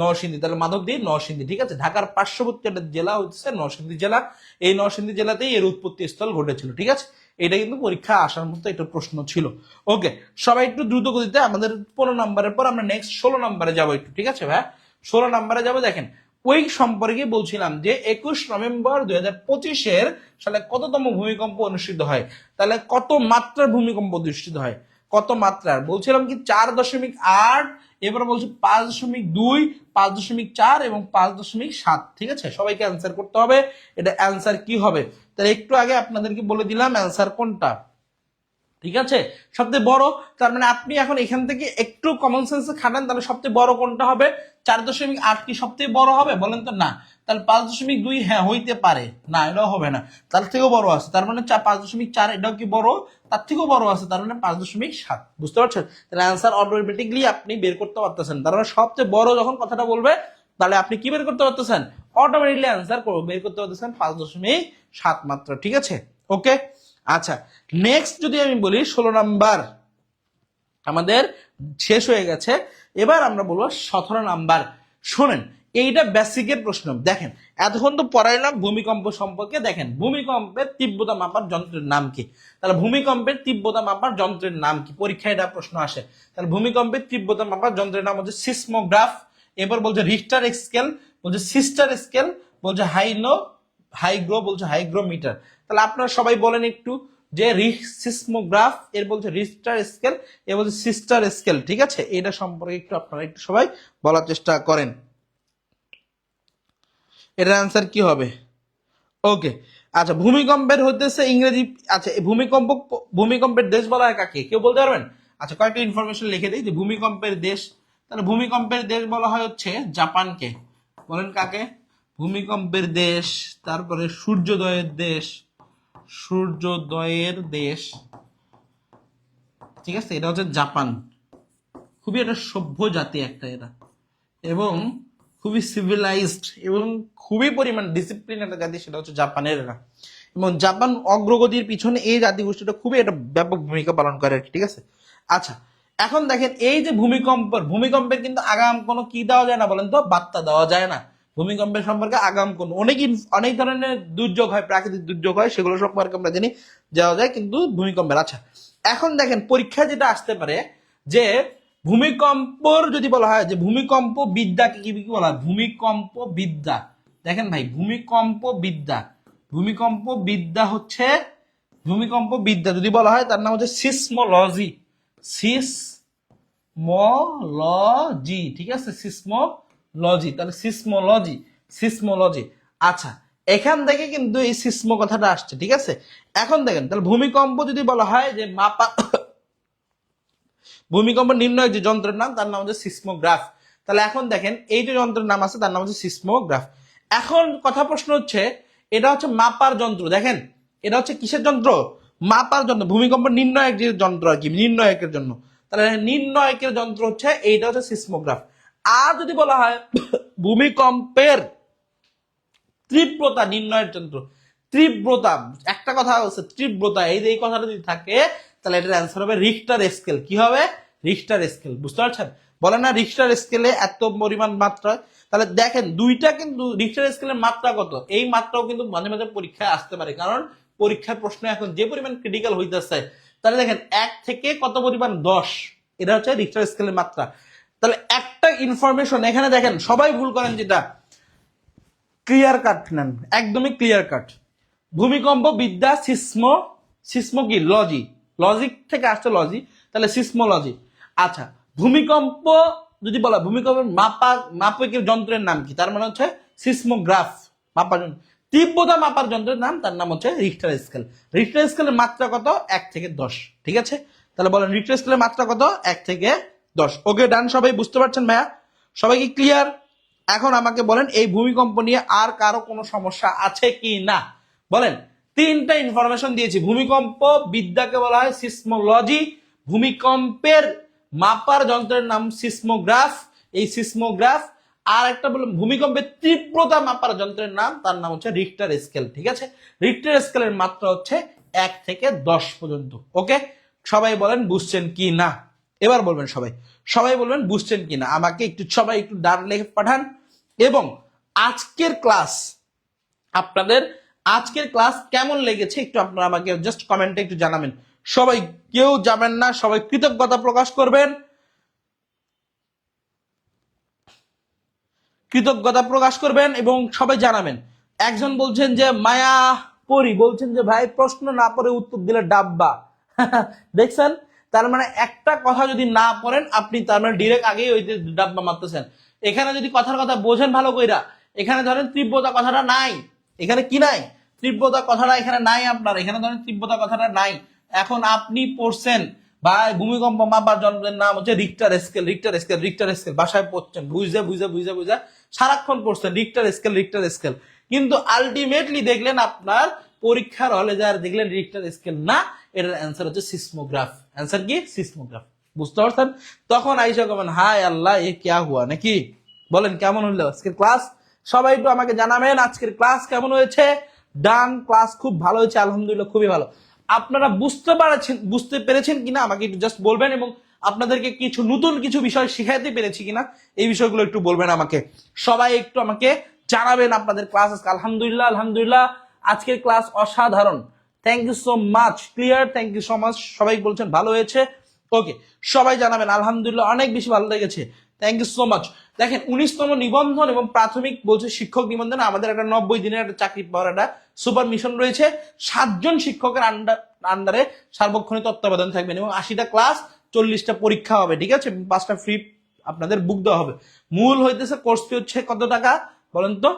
নরসিংদী। তাহলে মাধবদী নরসিংদী, ঠিক আছে, ঢাকার পার্শ্ববর্তী একটা জেলা হচ্ছে নরসিংদী জেলা, এই নরসিংদী জেলাতেই এর উৎপত্তি স্থল ঘটেছিল, ঠিক আছে। এটা কিন্তু পরীক্ষা আসার মতো একটা প্রশ্ন ছিল। ওকে, সবাই একটু দ্রুত গতিতে, আমাদের 15 নম্বরের পর আমরা নেক্সট 16 নম্বরে যাবো একটু, ঠিক আছে ভাই। 16 নম্বরে যাবো। দেখেন ওই সম্পর্কে বলছিলাম যে 21 নভেম্বর 2025 সালে কততম ভূমিকম্প অনুষ্ঠিত হয়? তাহলে কত মাত্রার ভূমিকম্প অনুষ্ঠিত হয়? কত মাত্রার বলছিলাম কি 4.8, এবার বলছি 5.2, 5.4 এবং 5.7, ঠিক আছে। সবাইকে অ্যান্সার করতে হবে, এটা অ্যান্সার কি হবে? তাহলে একটু আগে আপনাদেরকে বলে দিলাম অ্যান্সার কোনটা, ঠিক আছে, সবচেয়ে বড়। তার মানে আপনি এখন এখান থেকে একটু কমন সেন্সে খাটান, তাহলে সবচেয়ে বড় কোনটা হবে? 4.8 কি সবচেয়ে বড় হবে? বলেন তো না। তাহলে 5.2 হ্যাঁ হইতে পারে, না এটাও হবে না, তার থেকেও বড় আছে, তার মানে 5.4 এটাও কি বড়, তার থেকেও বড় আছে, তার মানে 5.7, বুঝতে পারছেন? তাহলে অ্যান্সার অটোমেটিকলি আপনি বের করতে পারতেছেন। তার মানে সবচেয়ে বড় যখন কথাটা বলবে তাহলে আপনি কি বের করতে পারতেছেন? অটোমেটিকলি অ্যান্সার বের করতে পারতেছেন 5.7 মাত্রা, ঠিক আছে। ওকে, আচ্ছা, নেক্সট যদি আমি বলি 16 নাম্বার আমাদের শেষ হয়ে গেছে, এবার আমরা বলবো 17 নাম্বার। শোনেন, এইটা বেসিকের প্রশ্ন। দেখেন এতক্ষণ তো পড়াইলাম ভূমিকম্প সম্পর্কে, দেখেন ভূমিকম্পের তীব্রতা মাপার যন্ত্রের নাম কি? তাহলে ভূমিকম্পের তীব্রতা মাপার যন্ত্রের নাম কি? পরীক্ষায় এটা প্রশ্ন আসে। তাহলে ভূমিকম্পের তীব্রতা মাপার যন্ত্রের নাম হচ্ছে সিসমোগ্রাফ, এবার বলছে রিক্টার স্কেল, বলছে সিস্টার স্কেল, বলছে হাইগ্রো, বলছে হাইগ্রোমিটার। তাহলে আপনারা সবাই বলেন একটু যে সিসমোগ্রাফ, এর বলছে রিক্টার স্কেল, এর বলছে সিস্টার স্কেল, ঠিক আছে। এটা সম্পর্কে একটু আপনারা একটু সবাই বলার চেষ্টা করেন, এটার অ্যান্সার কি হবে? ওকে, আচ্ছা, ভূমিকম্পের হতেছে ইংরেজি, আচ্ছা ভূমিকম্পের দেশ বলা হয় কাকে, কেউ বলতে পারবেন? আচ্ছা, কয়েকটা ইনফরমেশন লিখে দিই যে ভূমিকম্পের দেশ, তাহলে ভূমিকম্পের দেশ বলা হয় হচ্ছে জাপানকে। বলেন কাকে? ভূমিকম্পের দেশ, তারপরে সূর্যোদয়ের দেশ, ঠিক আছে, এটা হচ্ছে জাপান। খুবই একটা সভ্য জাতি একটা এরা, এবং খুবই সিভিলাইজড এবং খুবই পরিমাণ ডিসিপ্লিন একটা জাতি, সেটা হচ্ছে জাপানের এরা। এবং জাপান অগ্রগতির পিছনে এই জাতিগোষ্ঠীটা খুবই একটা ব্যাপক ভূমিকা পালন করে আর কি, ঠিক আছে। আচ্ছা, এখন দেখেন এই যে ভূমিকম্পের কিন্তু আগাম কোনো কি দেওয়া যায় না, বলেন তো, বার্তা দেওয়া যায় না। ভূমিকম্পের সম্পর্কে আগাম কোনো অনেক ধরনের দুর্যোগ হয়, প্রাকৃতিক দুর্যোগ হয়, সেগুলো সম্পর্কে আমরা জানি যাওয়া যায়, কিন্তু ভূমিকম্পের, আচ্ছা এখন দেখেন পরীক্ষা যেটা আসতে পারে যে ভূমিকম্পর যদি বলা হয় যে ভূমিকম্প বিদ্যাকে কি কি বলা হয়? ভূমিকম্প বিদ্যা, দেখেন ভাই, ভূমিকম্প বিদ্যা হচ্ছে, ভূমিকম্প বিদ্যা যদি বলা হয় তার নাম হচ্ছে সিসমোলজি, ঠিক আছে, সিসমোলজি। তাহলে সিসমোলজি, আচ্ছা, এখান থেকে কিন্তু এই সিসমো কথাটা আসছে, ঠিক আছে। এখন দেখেন তাহলে ভূমিকম্প যদি বলা হয় যে ভূমিকম্প নির্ণয়ের যে যন্ত্রের নাম তার নাম হচ্ছে সিসমোগ্রাফ। তাহলে এখন দেখেন এই যে যন্ত্রের নাম আছে তার নাম হচ্ছে সিসমোগ্রাফ। এখন কথা প্রশ্ন হচ্ছে এটা হচ্ছে মাপার যন্ত্র। দেখেন এটা হচ্ছে কিসের যন্ত্র? মাপার যন্ত্র। ভূমিকম্প নির্ণায়ক যে যন্ত্র আর কি, নির্ণায়কের জন্য। তাহলে নির্ণায়কের যন্ত্র হচ্ছে এইটা হচ্ছে সিসমোগ্রাফ। আর যদি বলা হয় ভূমিকম্পের তীব্রতা নির্ণয়ের যন্ত্র, তীব্রতা, একটা কথা হচ্ছে তীব্রতা, এই কথাটা যদি থাকে তাহলে এটার অ্যান্সার হবে রিখটার স্কেল। কি হবে? Richter scale. বুঝতে পারছেন? বলে না রিখটার স্কেলে এত পরিমাণ মাত্রা। তাহলে দেখেন দুইটা কিন্তু রিখটার স্কেলের মাত্রা কত, এই মাত্রাও কিন্তু মাঝে মাঝে পরীক্ষায় আসতে পারে, কারণ পরীক্ষার প্রশ্ন এখন যে পরিমাণ ক্রিটিক্যাল হইতেছে। তাহলে দেখেন 1 থেকে কত পরিমাণ 10, এটা হচ্ছে রিখটার স্কেলের মাত্রা। তাহলে একটা ইনফরমেশন এখানে দেখেন সবাই ভুল করেন, যেটা ক্লিয়ার কাট নেন, একদমই ক্লিয়ার কাট। ভূমিকম্প বিদ্যা সিসমো কি লজি, লজিক থেকে আসছে লজি, তাহলে সিসমোলজি। আচ্ছা, ভূমিকম্প যদি বলা ভূমিকম্পের মাপকের যন্ত্রের নাম কি, তার মানে হচ্ছে সিসমোগ্রাফ। মাপার যন্ত্র, তীব্রতা মাপার যন্ত্রের নাম, তার নাম হচ্ছে রিখটার স্কেল। রিখটার স্কেলের মাত্রা কত? 1 থেকে 10। ঠিক আছে, তাহলে বলেন রিখটার স্কেলের মাত্রা কত? 1 থেকে 10। ওকে ডান, সবাই বুঝতে পারছেন ভাইয়া? সবাই কি ক্লিয়ার? এখন আমাকে বলেন এই ভূমিকম্প নিয়ে আর কারো কোনো সমস্যা আছে কি না বলেন। 3টা ইনফরমেশন দিয়েছি। ভূমিকম্প বিদ্যাকে বলা হয় সিসমোলজি, ভূমিকম্পের মাপার যন্ত্রের নাম সিসমোগ্রাফ, এই সিসমোগ্রাফ। আর একটা বললাম ভূমিকম্পের তীব্রতা মাপার যন্ত্রের নাম, তার নাম হচ্ছে রিখটার স্কেল। ঠিক আছে, রিখটার স্কেলের মাত্রা হচ্ছে 1 থেকে 10 পর্যন্ত। ওকে, সবাই বলেন বুঝছেন কি না? এবার বলবেন সবাই, সবাই বলবেন বুঝছেন কিনা। আমাকে একটু সবাই একটু ডান লেখে পাঠান। এবং আজকের ক্লাস আপনাদের, আজকের ক্লাস কেমন লেগেছে একটু আপনারা আমাকে জাস্ট কমেন্টে একটু জানাবেন। সবাই কেউ যাবেন না, সবাই কৃতজ্ঞতা প্রকাশ করবেন, কৃতজ্ঞতা প্রকাশ করবেন এবং সবাই জানাবেন। একজন বলছেন যে মায়া পরি বলছেন যে ভাই প্রশ্ন না পড়ে উত্তর দিলে ডাব্বা। দেখছেন, তার মানে একটা কথা যদি না পড়েন আপনি, তার মানে ডিরেক্ট আগেই ওই ডাব্বা মারতেছেন। এখানে যদি কথার কথা বোঝেন ভালো কইরা, এখানে ধরেন তীব্রতা কথাটা নাই, এখানে কি নাই? তীব্রতা কথাটা এখানে নাই আপনার, এখানে ধরেন তীব্রতা কথাটা নাই। এখন আপনি পড়ছেন ভাই ভূমিকম্প মাপার যন্ত্রের নাম হচ্ছে Richter scale, Richter scale, Richter scale, বাসায় পড়ছেন বুঝে বুঝে বুঝে বুঝে সারাক্ষণ পড়ছেন রিখটার স্কেল, রিখটার স্কেল। কিন্তু আলটিমেটলি দেখলেন আপনার পরীক্ষার হলে যার দেখলেন রিখটার স্কেল না, এটার অ্যান্সার হচ্ছে সিসমোগ্রাফ। অ্যান্সার কি? সিসমোগ্রাফ। বুঝতে পারছেন? তখন আইসা কবেন হায় আল্লাহ এ ক্যা হুয়া, নাকি বলেন কেমন হলো আজকের ক্লাস? সবাই একটু আমাকে জানাবেন আজকের ক্লাস কেমন হয়েছে। ডান, ক্লাস খুব ভালো হয়েছে, আলহামদুলিল্লাহ খুবই ভালো। আপনারা বুঝতে পেরেছেন কিনা আমাকে একটু জাস্ট বলবেন, এবং আপনাদেরকে কিছু নতুন কিছু বিষয় শিখাইতে পেরেছি কিনা এই বিষয়গুলো একটু বলবেন আমাকে। সবাই একটু আমাকে জানাবেন আপনাদের ক্লাস আজকে। আলহামদুলিল্লাহ, আলহামদুলিল্লাহ আজকের ক্লাস অসাধারণ। Thank you so much, clear, thank you so much. সবাই বলছেন ভালো হয়েছে। ওকে, সবাই জানাবেন আলহামদুলিল্লাহ অনেক বেশি ভালো লেগেছে। Thank you so much. দেখেন 19তম নিবন্ধন এবং প্রাথমিক বলছে শিক্ষক নিবন্ধন, আমাদের একটা 90 দিনের একটা চাকরি পাওয়ার একটা সুপার মিশন রয়েছে। 7 জন শিক্ষকের আন্ডারে সার্বক্ষণিক তত্ত্বাবধান থাকবেন এবং 80টা ক্লাস, 40টা পরীক্ষা হবে। ঠিক আছে, 5টা ফ্রি আপনাদের বুক দেওয়া হবে। মূল হইতেছে কোর্স ফি হচ্ছে কত টাকা বলেন তো?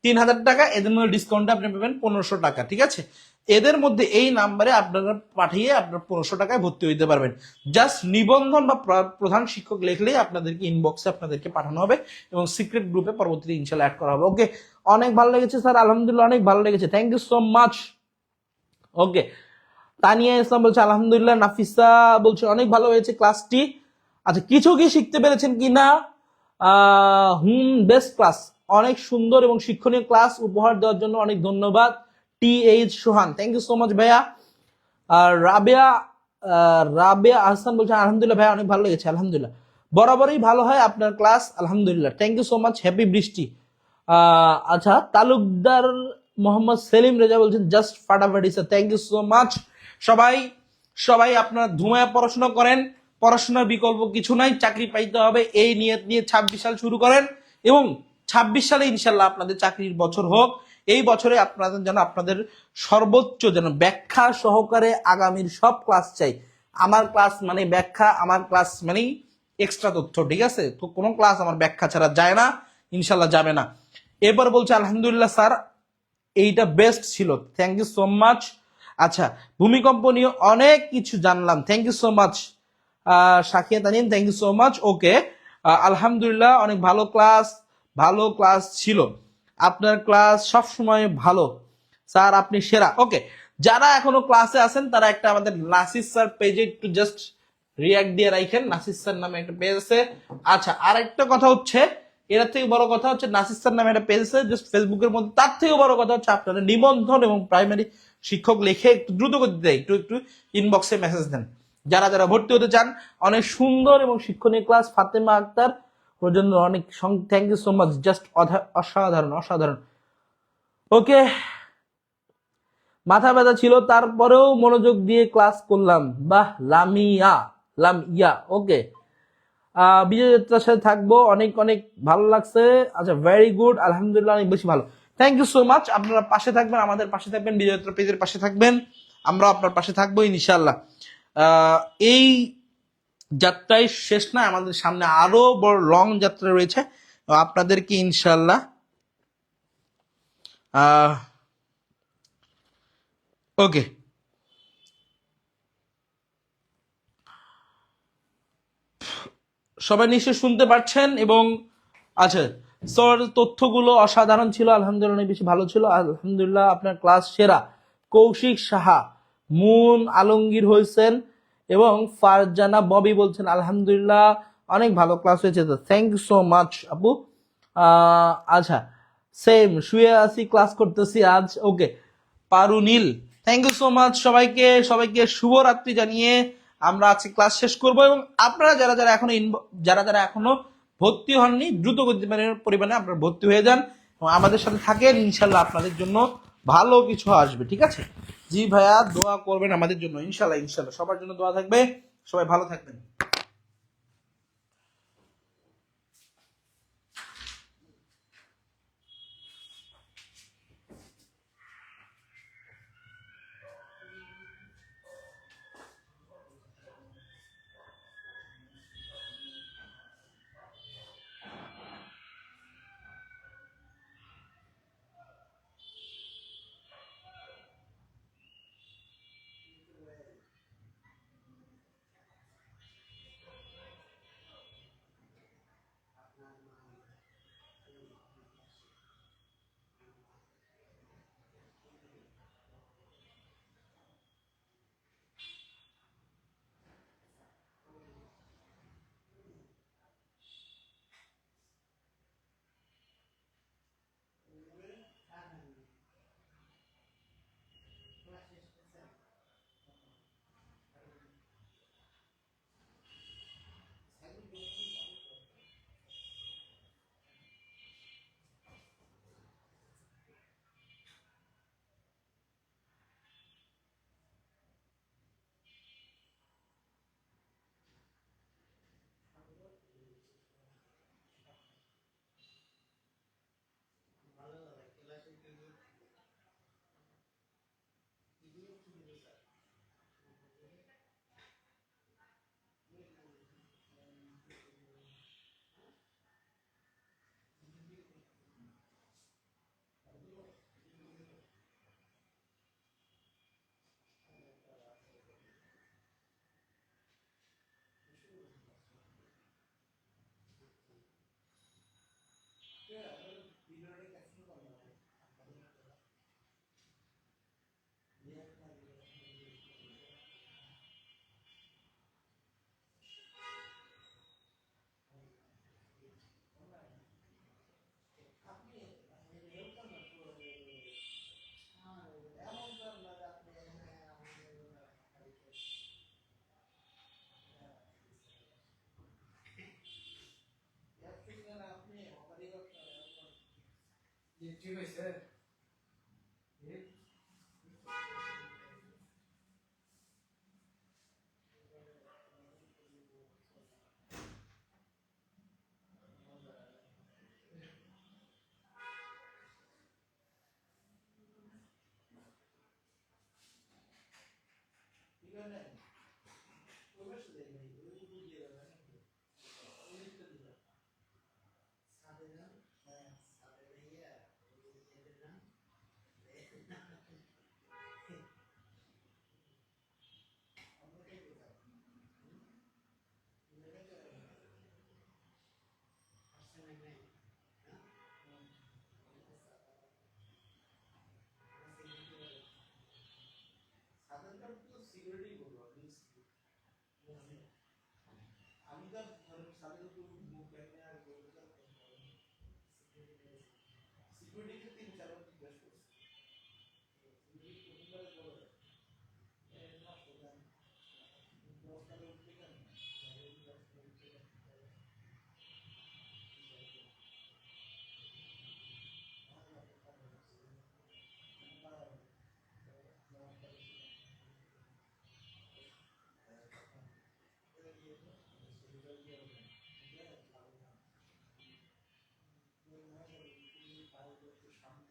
3000 টাকা। এদের মধ্যে ডিসকাউন্টে আপনি পাবেন 1500 টাকা। ঠিক আছে, এদের মধ্যে এই নাম্বারে আপনারা পাঠিয়ে আপনার 1500 টাকায় ভর্তি হইতে পারবেন। জাস্ট নিবন্ধন বা প্রধান শিক্ষক লিখলেই আপনাদেরকে ইনবক্সে আপনাদেরকে পাঠানো হবে এবং সিক্রেট গ্রুপে পরবর্তীতে ইনশাআল্লাহ অ্যাড করা হবে। ওকে, অনেক ভালো লেগেছে স্যার, আলহামদুলিল্লাহ অনেক ভালো লেগেছে, থ্যাংক ইউ সো মাচ। ওকে, তানিয়া ইসলাম বলছে আলহামদুলিল্লাহ, নাফিসা বলছে অনেক ভালো হয়েছে ক্লাসটি। আচ্ছা, কিছু কি শিখতে পেরেছেন কিনা? বেস্ট ক্লাস, অনেক সুন্দর এবং শিক্ষণীয় ক্লাস উপহার দেওয়ার জন্য অনেক ধন্যবাদ। TH Sohan, thank you so much ভাইয়া। আর রাবেয়া আহসান বলছে আলহামদুলিল্লাহ ভাইয়া অনেক ভালো লেগেছে, আলহামদুলিল্লাহ বরাবরই ভালো হয় আপনার ক্লাস, আলহামদুলিল্লাহ, thank you so much. Happy Brishti. আচ্ছা, তালুকদার মোহাম্মদ সেলিম রেজা বলছেন জাস্ট ফাটাফাটি sir, thank you so much. সবাই সবাই আপনারা ধুমায় পড়াশোনা করেন, পড়াশোনার বিকল্প কিছু নাই, চাকরি পাইতে হবে এই নিয়ত নিয়ে 26 সাল শুরু করেন এবং 26 সালে ইনশাল্লাহ আপনাদের চাকরির বছর হোক। এই বছরে আপনাদের যেন আপনাদের সর্বোচ্চ যেন ব্যাখ্যা সহকারে আগামীর সব ক্লাস চাই। আমার ক্লাস মানে ব্যাখ্যা, আমার ক্লাস মানেই এক্সট্রা তথ্য। ঠিক আছে, তো কোনো ক্লাস আমার ব্যাখ্যা ছাড়া যায় না, ইনশাল্লাহ যাবে না। এবার বলছে আলহামদুলিল্লাহ স্যার এইটা বেস্ট ছিল, থ্যাংক ইউ সো মাচ। আচ্ছা, ভূমিকম্প নিয়ে অনেক কিছু জানলাম, thank you so much. Sakiya Tanim, thank you so much. Okay, আলহামদুলিল্লাহ, অনেক ভালো ক্লাস ছিল। আপনার ক্লাস সব সময় ভালো স্যার, আপনি সেরা। ওকে, যারা এখনো ক্লাসে আছেন তারা একটা আমাদের নাসির স্যার পেজে একটু জাস্ট রিয়াক্ট দিয়ে রাখেন। নাসির স্যার নামে একটা পেজ আছে। আচ্ছা, আর একটা কথা হচ্ছে, এর থেকে বড় কথা হচ্ছে নাসির স্যার নামে একটা পেজ আছে জাস্ট ফেসবুকের মধ্যে। তার থেকে বড় কথা হচ্ছে আপনারা নিবন্ধন এবং প্রাইমারি শিক্ষক লিখে একটু দ্রুত গতিতে একটু ইনবক্সে মেসেজ দেন। যারা যারা ভর্তি হতে চান, অনেক সুন্দর এবং শিক্ষণীয় ক্লাস। ফাতেমা আক্তার, ওর জন্য অনেক thank you so much, just অসাধারণ। ওকে, মাথা ব্যথা ছিল তারপরেও মনোযোগ দিয়ে ক্লাস করলাম। বাহ, লামিয়া। ওকে, বিজয় যাত্রার সাথে থাকবো, অনেক অনেক ভালো লাগছে। আচ্ছা, ভেরি গুড, আলহামদুলিল্লাহ, অনেক বেশি ভালো। Thank you so much. আপনারা পাশে থাকবেন, আমাদের পাশে থাকবেন, বিজয় যাত্রা পেজের পাশে থাকবেন, আমরা আপনার পাশে থাকবো ইনশাল্লাহ। এই যাত্রায় শেষ না, আমাদের সামনে আরো বড় লং যাত্রা রয়েছে আপনাদেরকে ইনশাল্লাহ। ওকে, সবাই নিশ্চয় শুনতে পাচ্ছেন। এবং আচ্ছা স্যার, তথ্যগুলো অসাধারণ ছিল, আলহামদুলিল্লাহ, অনেক বেশি ভালো ছিল, আলহামদুলিল্লাহ। আপনার ক্লাস সেরা। কৌশিক সাহা, মুন আলমগীর হয়েছেন এবং ফারজানা ববি বলছেন আলহামদুলিল্লাহ, অনেক ভালো ক্লাস হয়েছে। তো থ্যাংক ইউ সো মাচ আপু। আচ্ছা, সেম, শুয়ে আছি, ক্লাস করতেছি আজ। ওকে, পারুনীল, থ্যাংক ইউ সো মাচ। সবাইকে শুভরাত্রি জানিয়ে আমরা আজকে ক্লাস শেষ করব। এবং আপনারা যারা এখনো ভর্তি হননি, দ্রুত পরিমাণে আপনারা ভর্তি হয়ে যান এবং আমাদের সাথে থাকেন, ইনশাল্লাহ আপনাদের জন্য ভালো কিছু আসবে। ঠিক আছে? জি ভাইয়া, দোয়া করবেন আমাদের জন্য, ইনশাল্লাহ। সবার জন্য দোয়া থাকবে। সবাই ভালো থাকবেন। ঠিক আছে। সিকিউরিটি বলবো আমি তো ধরেন সাথে তো মুখ ব্যাংকে আর বলতে সিকিউরিটি তিন চার জিজ্ঞাসা করছি সিকিউরিটি প্রতিবারে বলে না প্রধান দশটারে উঠতে কেন শান্ত